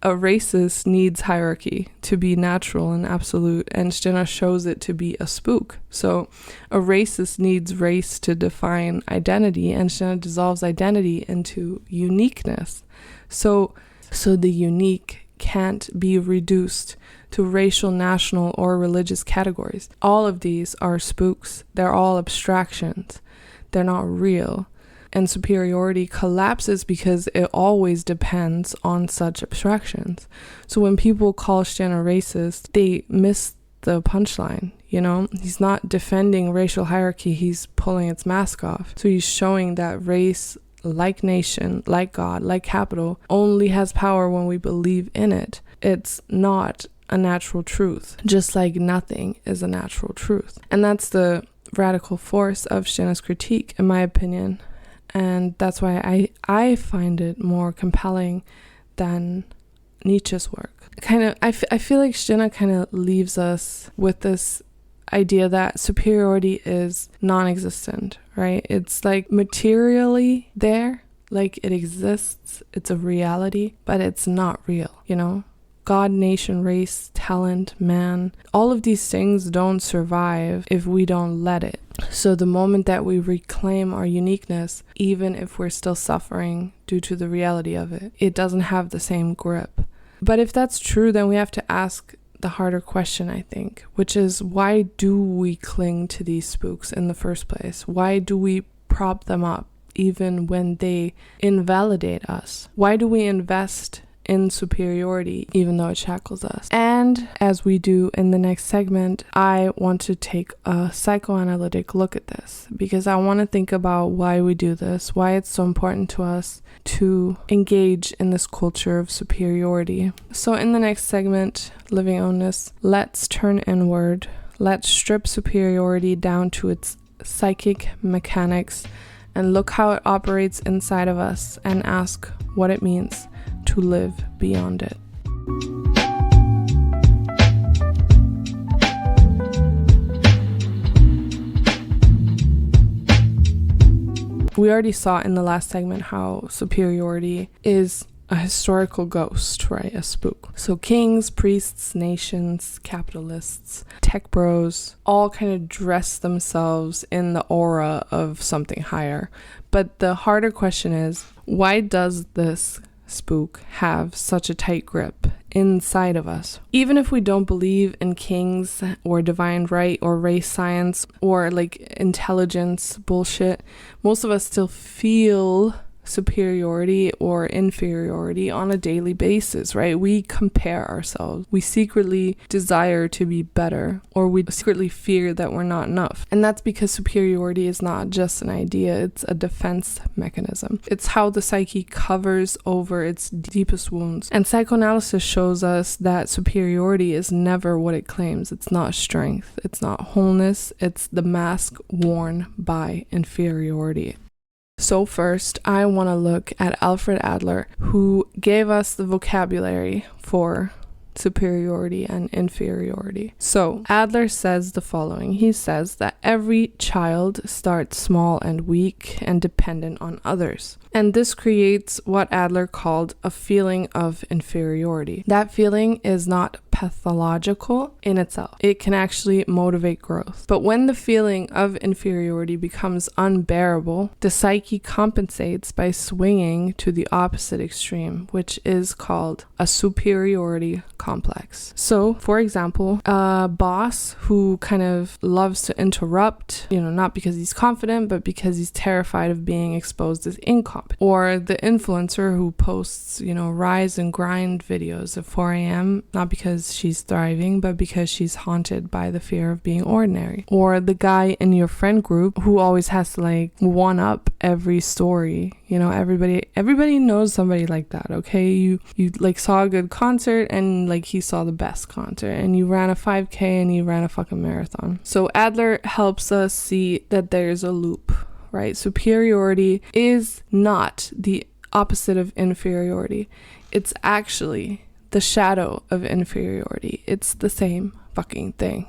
a racist needs hierarchy to be natural and absolute, and Stirner shows it to be a spook. So a racist needs race to define identity, and Stirner dissolves identity into uniqueness. So the unique can't be reduced to racial, national, or religious categories. All of these are spooks. They're all abstractions. They're not real. And superiority collapses because it always depends on such abstractions. So when people call Stirner racist, they miss the punchline, He's not defending racial hierarchy, he's pulling its mask off. So he's showing that race, like nation, like God, like capital, only has power when we believe in it. It's not a natural truth, just like nothing is a natural truth. And that's the radical force of Stirner's critique, in my opinion. And that's why I find it more compelling than Nietzsche's work. I feel like Stirner kind of leaves us with this idea that superiority is non-existent, right? It's like materially there, like it exists, it's a reality, but it's not real, God, nation, race, talent, man, all of these things don't survive if we don't let it. So the moment that we reclaim our uniqueness, even if we're still suffering due to the reality of it, it doesn't have the same grip. But if that's true, then we have to ask the harder question, I think, which is, why do we cling to these spooks in the first place? Why do we prop them up even when they invalidate us? Why do we invest in superiority even though it shackles us? And as we do in the next segment, I want to take a psychoanalytic look at this, because I want to think about why we do this, why it's so important to us to engage in this culture of superiority. So in the next segment, Living Ownness, let's turn inward. Let's strip superiority down to its psychic mechanics and look how it operates inside of us, and ask what it means to live beyond it. We already saw in the last segment how superiority is a historical ghost, right? A spook. So kings, priests, nations, capitalists, tech bros, all kind of dress themselves in the aura of something higher. But the harder question is, why does this spook have such a tight grip inside of us? Even if we don't believe in kings or divine right or race science or like intelligence bullshit, most of us still feel superiority or inferiority on a daily basis, right? We compare ourselves. We secretly desire to be better, or we secretly fear that we're not enough. And that's because superiority is not just an idea, it's a defense mechanism. It's how the psyche covers over its deepest wounds. And psychoanalysis shows us that superiority is never what it claims. It's not strength, it's not wholeness, it's the mask worn by inferiority. So first, I want to look at Alfred Adler, who gave us the vocabulary for superiority and inferiority. So Adler says the following. He says that every child starts small and weak and dependent on others. And this creates what Adler called a feeling of inferiority. That feeling is not pathological in itself. It can actually motivate growth. But when the feeling of inferiority becomes unbearable, the psyche compensates by swinging to the opposite extreme, which is called a superiority complex. So, for example, a boss who kind of loves to interrupt, not because he's confident, but because he's terrified of being exposed as incompetent. Or the influencer who posts, rise and grind videos at 4 a.m., not because she's thriving, but because she's haunted by the fear of being ordinary. Or the guy in your friend group who always has to one up every story. Everybody knows somebody like that, okay? You saw a good concert and he saw the best concert, and you ran a 5K and you ran a fucking marathon. So Adler helps us see that there's a loop, right? Superiority is not the opposite of inferiority. It's actually the shadow of inferiority. It's the same fucking thing.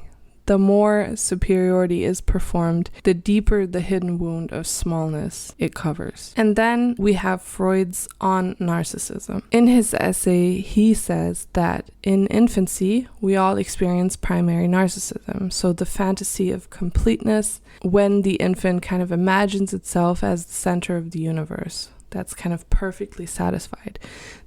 The more superiority is performed, the deeper the hidden wound of smallness it covers. And then we have Freud's On Narcissism. In his essay, he says that in infancy, we all experience primary narcissism. So the fantasy of completeness, when the infant kind of imagines itself as the center of the universe. That's kind of perfectly satisfied.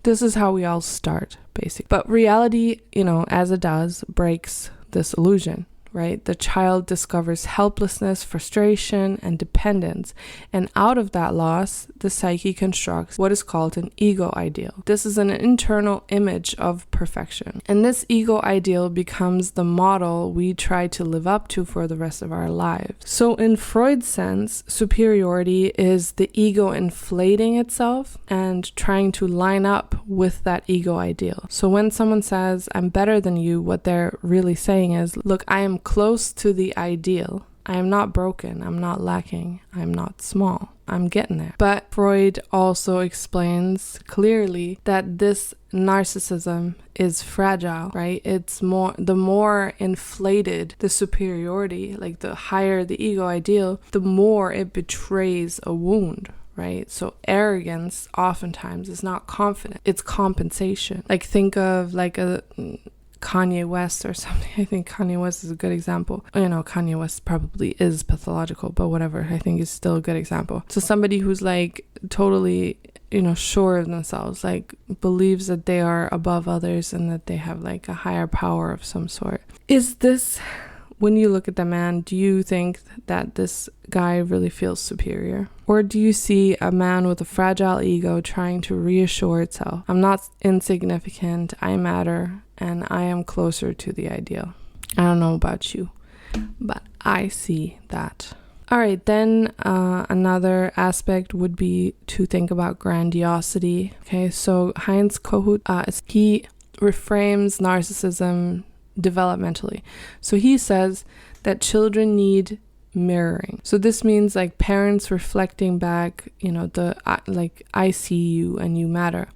This is how we all start, basically. But reality, as it does, breaks this illusion. Right? The child discovers helplessness, frustration, and dependence. And out of that loss, the psyche constructs what is called an ego ideal. This is an internal image of perfection. And this ego ideal becomes the model we try to live up to for the rest of our lives. So in Freud's sense, superiority is the ego inflating itself and trying to line up with that ego ideal. So when someone says, I'm better than you, what they're really saying is, look, I am close to the ideal. I am not broken. I'm not lacking. I'm not small. I'm getting there. But Freud also explains clearly that this narcissism is fragile, right? The more inflated the superiority, the higher the ego ideal, the more it betrays a wound. Right? So arrogance oftentimes is not confident. It's compensation. Think of a Kanye West or something. I think Kanye West is a good example. Kanye West probably is pathological, but whatever. I think it's still a good example. So somebody who's totally, sure of themselves, believes that they are above others and that they have a higher power of some sort. Is this when you look at the man, do you think that this guy really feels superior? Or do you see a man with a fragile ego trying to reassure itself, I'm not insignificant, I matter, and I am closer to the ideal? I don't know about you, but I see that. All right, then another aspect would be to think about grandiosity. Okay, so Heinz Kohut, he reframes narcissism developmentally. So he says that children need mirroring. So this means like parents reflecting back, I see you and you matter.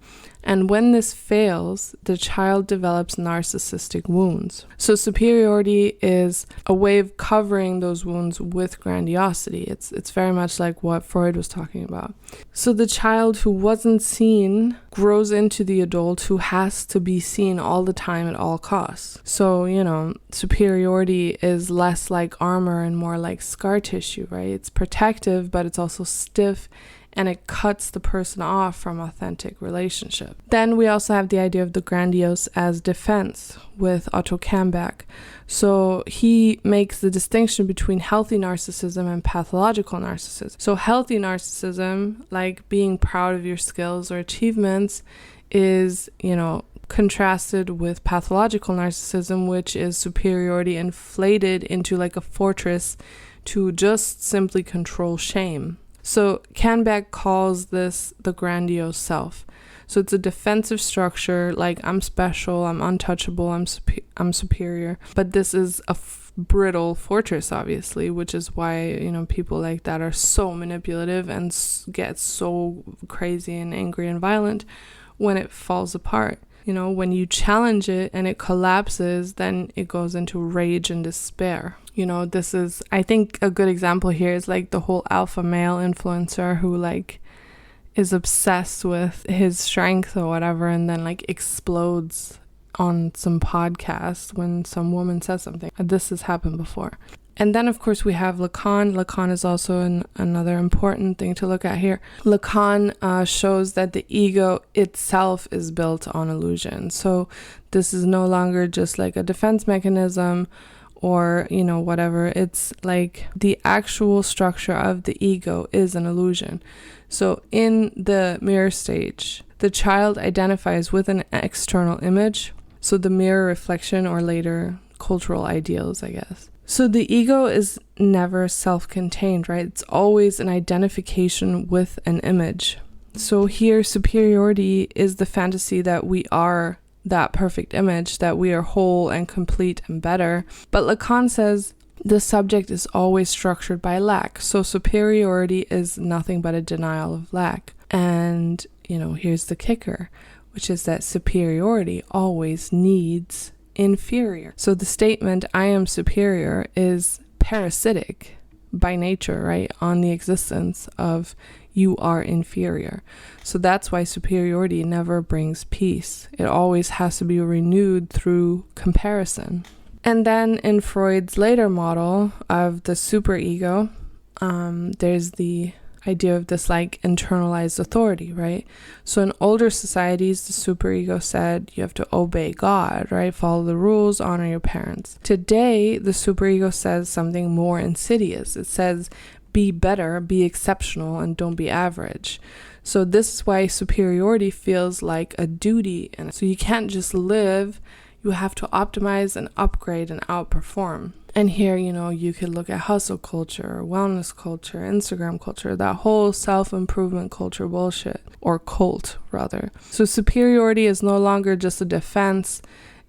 And when this fails, the child develops narcissistic wounds. So superiority is a way of covering those wounds with grandiosity. It's very much like what Freud was talking about. So the child who wasn't seen grows into the adult who has to be seen all the time at all costs. So, superiority is less like armor and more like scar tissue, right? It's protective, but it's also stiff, and it cuts the person off from authentic relationship. Then we also have the idea of the grandiose as defense with Otto Kambach. So he makes the distinction between healthy narcissism and pathological narcissism. So healthy narcissism, like being proud of your skills or achievements, is, contrasted with pathological narcissism, which is superiority inflated into like a fortress to just simply control shame. So Kambach calls this the grandiose self. So it's a defensive structure, like I'm special, I'm untouchable, I'm superior. But this is a brittle fortress, obviously, which is why, people like that are so manipulative and get so crazy and angry and violent when it falls apart. When you challenge it and it collapses, then it goes into rage and despair. This is, I think a good example here is like the whole alpha male influencer who like is obsessed with his strength or whatever and then like explodes on some podcast when some woman says something. This has happened before. And then, of course, we have Lacan. Lacan is also another important thing to look at here. Lacan shows that the ego itself is built on illusion. So this is no longer just like a defense mechanism or, whatever. It's like the actual structure of the ego is an illusion. So in the mirror stage, the child identifies with an external image. So the mirror reflection, or later cultural ideals, I guess. So the ego is never self-contained, right? It's always an identification with an image. So here, superiority is the fantasy that we are that perfect image, that we are whole and complete and better. But Lacan says the subject is always structured by lack. So superiority is nothing but a denial of lack. And, here's the kicker, which is that superiority always needs inferior. So the statement, I am superior, is parasitic by nature, right? On the existence of you are inferior. So that's why superiority never brings peace. It always has to be renewed through comparison. And then in Freud's later model of the superego, there's the idea of this like internalized authority, right? So in older societies, the superego said you have to obey God, right? Follow the rules, honor your parents. Today, the superego says something more insidious. It says be better, be exceptional, and don't be average. So this is why superiority feels like a duty. And so you can't just live, you have to optimize and upgrade and outperform. And here, you could look at hustle culture, wellness culture, Instagram culture, that whole self-improvement culture bullshit, or cult rather. So superiority is no longer just a defense,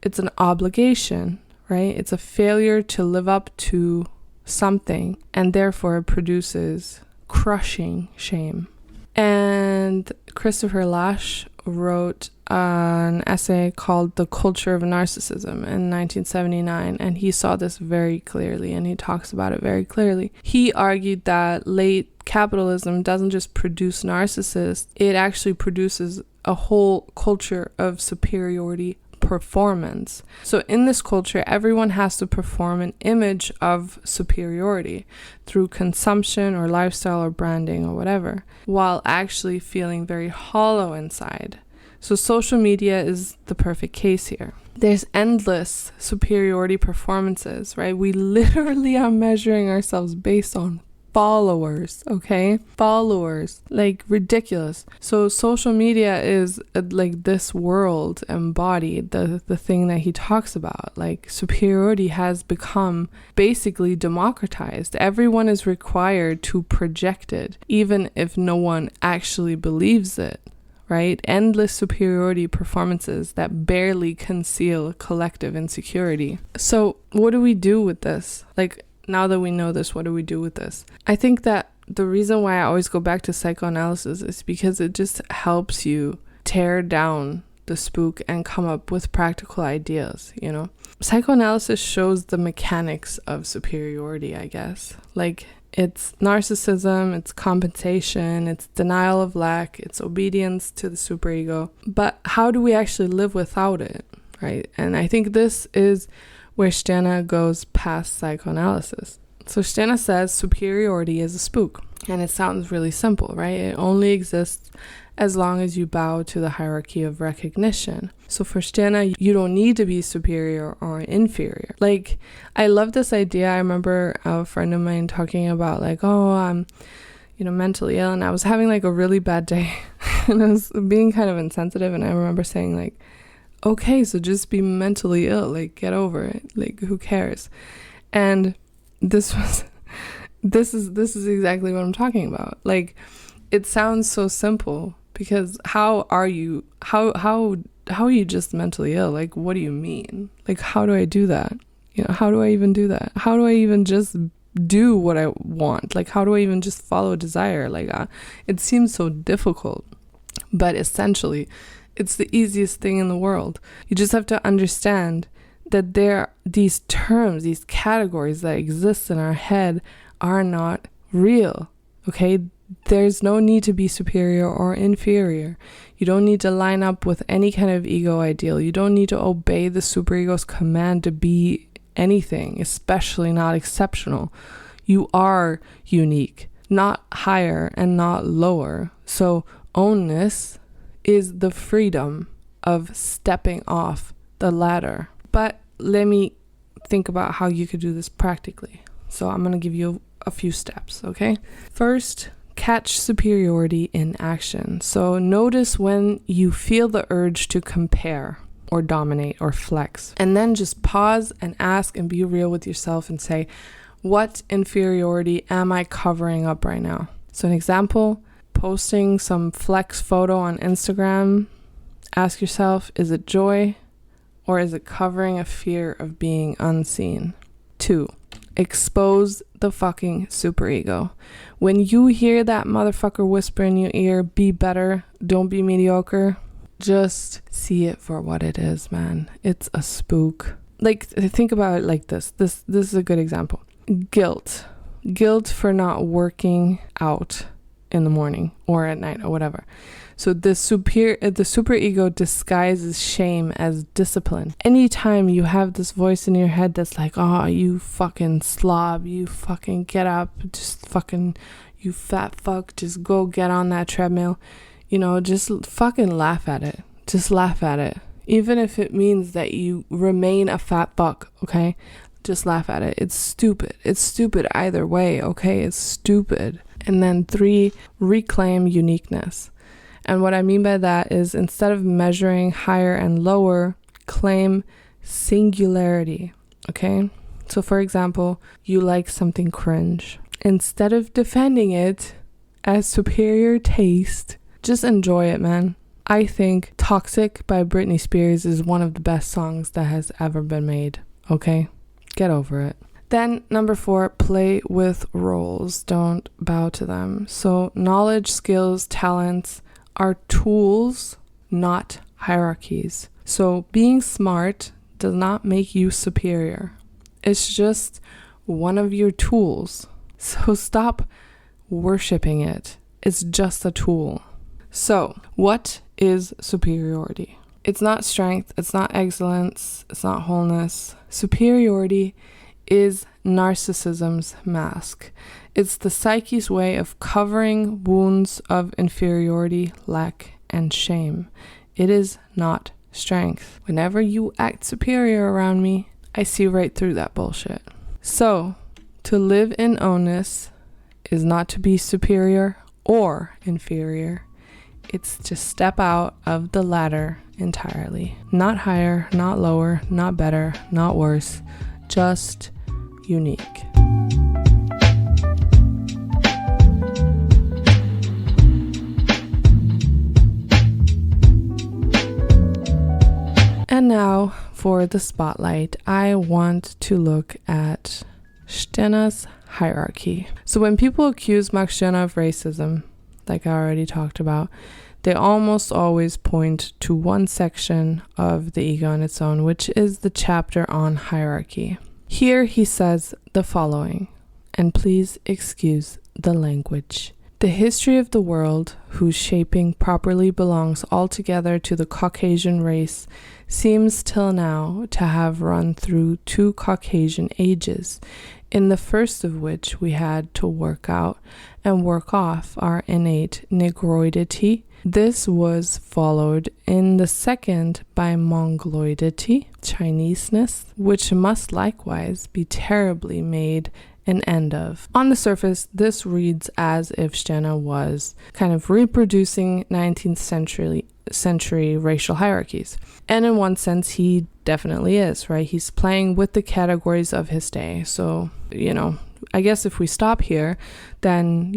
it's an obligation, right? It's a failure to live up to something, and therefore it produces crushing shame. And Christopher Lasch wrote an essay called The Culture of Narcissism in 1979, and he saw this very clearly, and he talks about it very clearly. He argued that late capitalism doesn't just produce narcissists, it actually produces a whole culture of superiority performance. So in this culture, everyone has to perform an image of superiority through consumption or lifestyle or branding or whatever, while actually feeling very hollow inside. So social media is the perfect case here. There's endless superiority performances, right? We literally are measuring ourselves based on followers, okay? Followers, like ridiculous. So social media is like this world embodied, the thing that he talks about. Like superiority has become basically democratized. Everyone is required to project it, even if no one actually believes it. Right? Endless superiority performances that barely conceal collective insecurity. So what do we do with this? Like, now that we know this, what do we do with this? I think that the reason why I always go back to psychoanalysis is because it just helps you tear down the spook and come up with practical ideas, you know? Psychoanalysis shows the mechanics of superiority, I guess. Like, it's narcissism, it's compensation, it's denial of lack, it's obedience to the superego. But how do we actually live without it, right? And I think this is where Stirner goes past psychoanalysis. So Stirner says superiority is a spook. And it sounds really simple, right? It only exists as long as you bow to the hierarchy of recognition. So for Stirner, you don't need to be superior or inferior. Like, I love this idea. I remember a friend of mine talking about like, oh, I'm, mentally ill, and I was having like a really bad day and I was being kind of insensitive, and I remember saying like, okay, so just be mentally ill, like get over it, like who cares? And this is exactly what I'm talking about. Like, it sounds so simple, because how are you just mentally ill? Like, what do you mean? Like, how do I do that? How do I even do that? How do I even just do what I want? Like, how do I even just follow a desire? Like, it seems so difficult, but essentially it's the easiest thing in the world. You just have to understand that these terms, these categories that exist in our head are not real, okay? There's no need to be superior or inferior. You don't need to line up with any kind of ego ideal. You don't need to obey the superego's command to be anything, especially not exceptional. You are unique, not higher and not lower. So ownness is the freedom of stepping off the ladder. But let me think about how you could do this practically. So I'm going to give you a few steps, okay? First, catch superiority in action. So notice when you feel the urge to compare or dominate or flex. And then just pause and ask and be real with yourself and say, what inferiority am I covering up right now? So an example, posting some flex photo on Instagram, ask yourself, is it joy or is it covering a fear of being unseen? 2, expose the fucking superego. When you hear that motherfucker whisper in your ear, be better, don't be mediocre, just see it for what it is, man. It's a spook. Like, think about it like this. This is a good example. Guilt for not working out in the morning or at night or whatever. So the superego disguises shame as discipline. Anytime you have this voice in your head that's like, oh, you fucking slob, you fucking get up, just fucking, you fat fuck, just go get on that treadmill, just fucking laugh at it. Just laugh at it. Even if it means that you remain a fat fuck, okay? Just laugh at it. It's stupid. It's stupid either way, okay? It's stupid. And then 3, reclaim uniqueness. And what I mean by that is, instead of measuring higher and lower, claim singularity, okay? So for example, you like something cringe. Instead of defending it as superior taste, just enjoy it, man. I think Toxic by Britney Spears is one of the best songs that has ever been made, okay? Get over it. Then number 4, play with roles. Don't bow to them. So knowledge, skills, talents are tools, not hierarchies. So being smart does not make you superior. It's just one of your tools. So stop worshiping it. It's just a tool. So what is superiority? It's not strength. It's not excellence. It's not wholeness. Superiority is narcissism's mask. It's the psyche's way of covering wounds of inferiority, lack, and shame. It is not strength. Whenever you act superior around me, I see right through that bullshit. So, to live in ownness is not to be superior or inferior. It's to step out of the ladder entirely. Not higher, not lower, not better, not worse, just unique. And now for the spotlight, I want to look at Stirner's hierarchy. So when people accuse Max Stirner of racism, like I already talked about, they almost always point to one section of The Ego on Its Own, which is the chapter on hierarchy. Here he says the following, and please excuse the language. The history of the world, whose shaping properly belongs altogether to the Caucasian race, seems till now to have run through 2 Caucasian ages, in the first of which we had to work out and work off our innate negroidity. This was followed in the second by Mongoloidity, Chineseness, which must likewise be terribly made an end of. On the surface, this reads as if Stirner was kind of reproducing 19th century racial hierarchies. And in one sense, he definitely is, right? He's playing with the categories of his day. So, I guess if we stop here, then,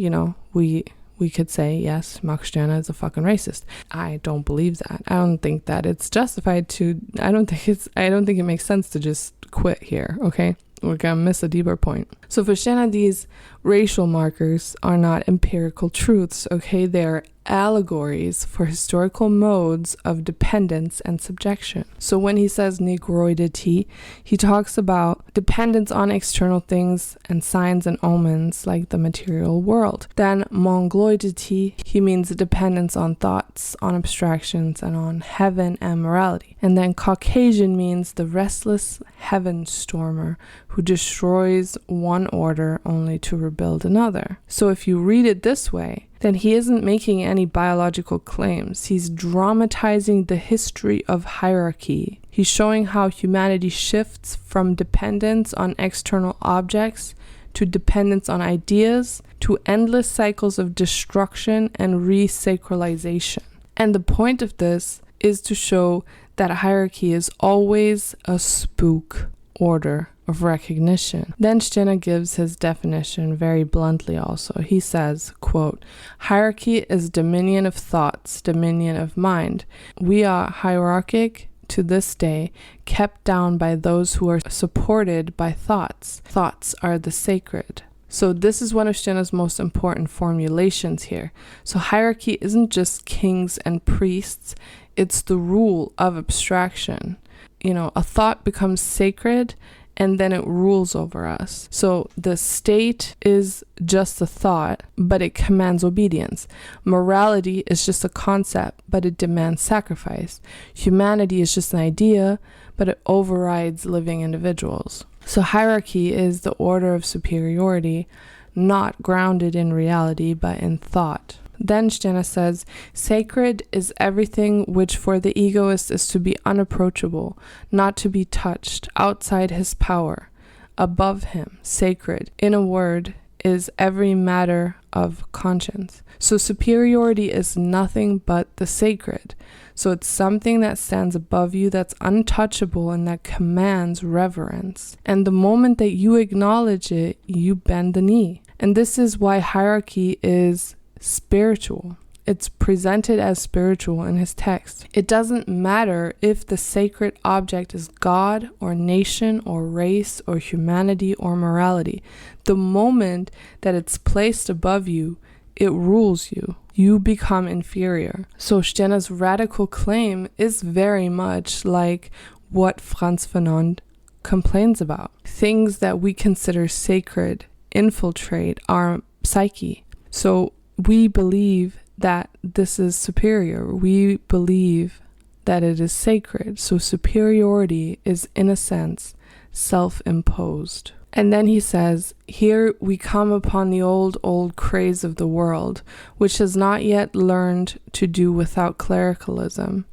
we could say, yes, Max Stirner is a fucking racist. I don't believe that. I don't think that it's justified to, I don't think it makes sense to just quit here, okay? We're gonna miss a deeper point. So for Stirner, these racial markers are not empirical truths, okay? They're allegories for historical modes of dependence and subjection. So when he says negroidity, he talks about dependence on external things and signs and omens like the material world. Then mongoloidity, he means dependence on thoughts, on abstractions, and on heaven and morality. And then Caucasian means the restless heaven stormer who destroys one order only to rebuild another. So if you read it this way, then he isn't making any biological claims. He's dramatizing the history of hierarchy. He's showing how humanity shifts from dependence on external objects to dependence on ideas to endless cycles of destruction and re-sacralization. And the point of this is to show that hierarchy is always a spook order of recognition. Then Stirner gives his definition very bluntly also. He says, quote, hierarchy is dominion of thoughts, dominion of mind. We are hierarchic to this day, kept down by those who are supported by thoughts. Thoughts are the sacred. So this is one of Stirner's most important formulations here. So hierarchy isn't just kings and priests, it's the rule of abstraction. A thought becomes sacred and then it rules over us. So the state is just a thought, but it commands obedience. Morality is just a concept, but it demands sacrifice. Humanity is just an idea, but it overrides living individuals. So hierarchy is the order of superiority, not grounded in reality, but in thought. Then Stirner says, sacred is everything which for the egoist is to be unapproachable, not to be touched, outside his power, above him. Sacred, in a word, is every matter of conscience. So superiority is nothing but the sacred. So it's something that stands above you, that's untouchable, and that commands reverence. And the moment that you acknowledge it, you bend the knee. And this is why hierarchy is spiritual. It's presented as spiritual in his text. It doesn't matter if the sacred object is God or nation or race or humanity or morality. The moment that it's placed above you, it rules you. You become inferior. So Stirner's radical claim is very much like what Frantz Fanon complains about. Things that we consider sacred infiltrate our psyche. So we believe that this is superior. We believe that it is sacred. So superiority is, in a sense, self-imposed. And then he says, here we come upon the old craze of the world, which has not yet learned to do without clericalism,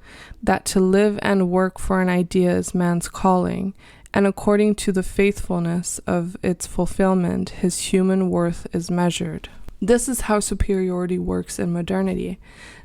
that to live and work for an idea is man's calling, and according to the faithfulness of its fulfillment, his human worth is measured. This is how superiority works in modernity,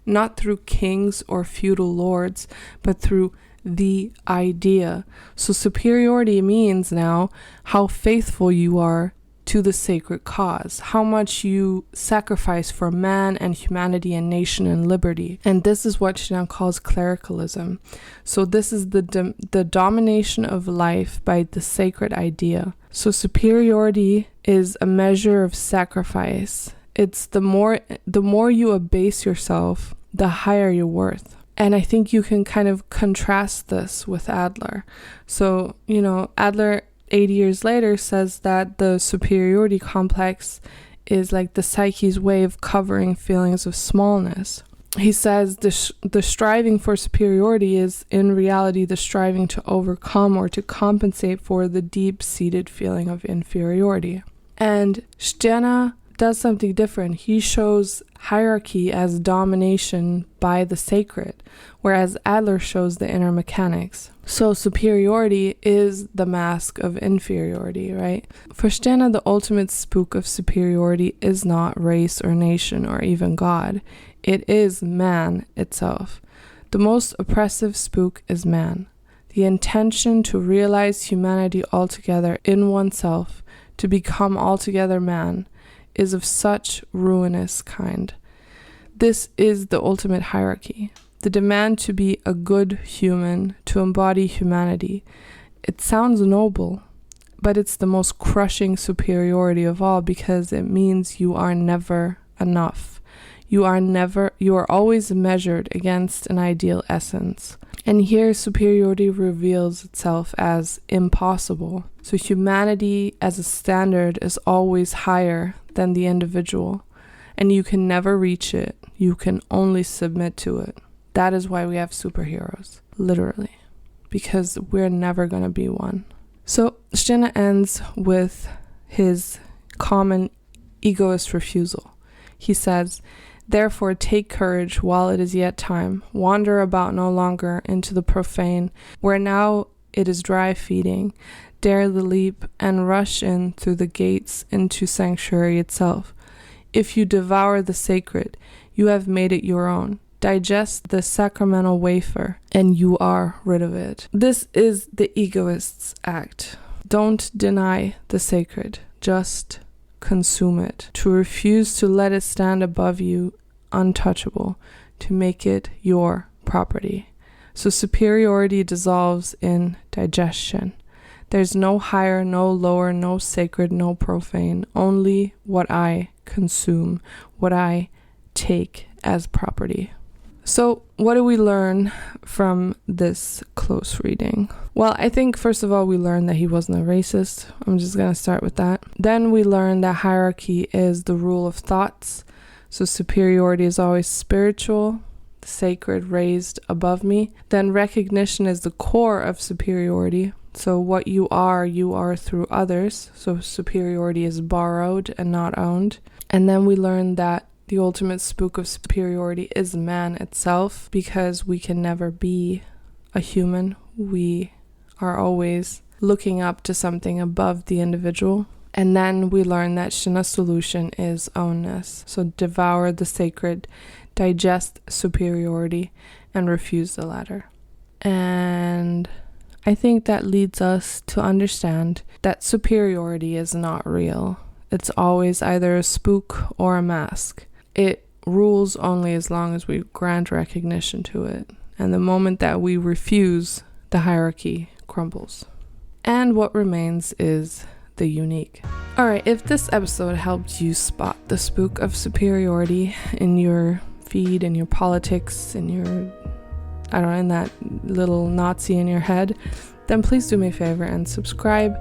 not through kings or feudal lords, but through the idea. So superiority means now how faithful you are to the sacred cause, how much you sacrifice for man and humanity and nation and liberty. And this is what she now calls clericalism. So this is the domination of life by the sacred idea. So superiority is a measure of sacrifice. It's the more you abase yourself, the higher your worth. And I think you can kind of contrast this with Adler. So, Adler 80 years later says that the superiority complex is like the psyche's way of covering feelings of smallness. He says the striving for superiority is in reality the striving to overcome or to compensate for the deep-seated feeling of inferiority. And Stirner does something different. He shows hierarchy as domination by the sacred, whereas Adler shows the inner mechanics. So superiority is the mask of inferiority, right? For Stirner, the ultimate spook of superiority is not race or nation or even God. It is man itself. The most oppressive spook is man. The intention to realize humanity altogether in oneself, to become altogether man, is of such ruinous kind. This is the ultimate hierarchy, the demand to be a good human, to embody humanity. It sounds noble, but it's the most crushing superiority of all because it means you are never enough. You are always measured against an ideal essence. And here superiority reveals itself as impossible. So humanity as a standard is always higher than the individual, and you can never reach it. You can only submit to it. That is why we have superheroes, literally, because we're never going to be one. So Stirner ends with his common egoist refusal. He says, therefore take courage while it is yet time. Wander about no longer into the profane, where now it is dry feeding. Dare the leap and rush in through the gates into sanctuary itself. If you devour the sacred, you have made it your own. Digest the sacramental wafer, and you are rid of it. This is the egoist's act. Don't deny the sacred, just consume it. To refuse to let it stand above you untouchable, to make it your property. So superiority dissolves in digestion. There's no higher, no lower, no sacred, no profane, only what I consume, what I take as property. So what do we learn from this close reading? Well, I think first of all, we learned that he wasn't a racist. I'm just going to start with that. Then we learned that hierarchy is the rule of thoughts. So superiority is always spiritual, sacred, raised above me. Then recognition is the core of superiority. So what you are through others. So superiority is borrowed and not owned. And then we learned that the ultimate spook of superiority is man itself, because we can never be a human. We are always looking up to something above the individual. And then we learn that Stirner's solution is ownness. So devour the sacred, digest superiority, and refuse the latter. And I think that leads us to understand that superiority is not real. It's always either a spook or a mask. It rules only as long as we grant recognition to it. And the moment that we refuse, the hierarchy crumbles. And what remains is the unique. Alright, if this episode helped you spot the spook of superiority in your feed, in your politics, in your, in that little Nazi in your head, then please do me a favor and subscribe,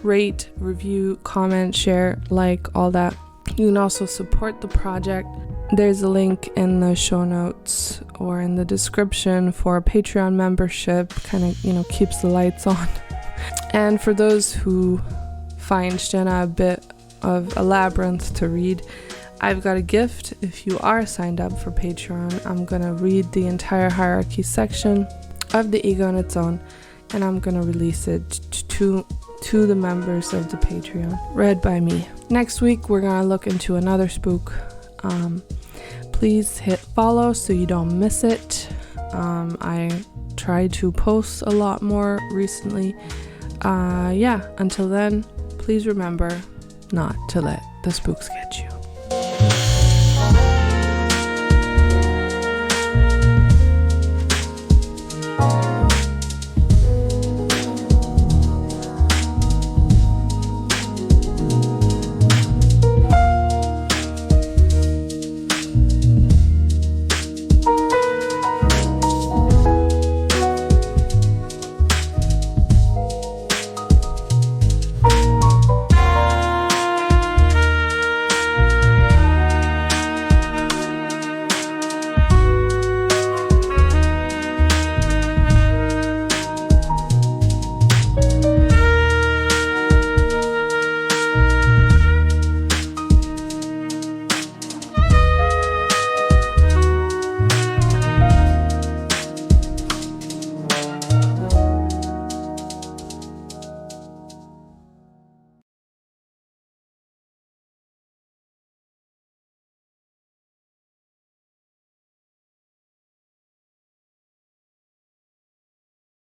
rate, review, comment, share, like, all that. You can also support the project. There's a link in the show notes or in the description for a Patreon membership, kind of, keeps the lights on. And for those who find Jenna a bit of a labyrinth to read, I've got a gift. If you are signed up for Patreon, I'm gonna read the entire hierarchy section of The Ego on Its Own, and I'm gonna release it to the members of the Patreon, read by me. Next week we're gonna look into another spook. Please hit follow so you don't miss it. I try to post a lot more recently. Until then, please remember not to let the spooks get you.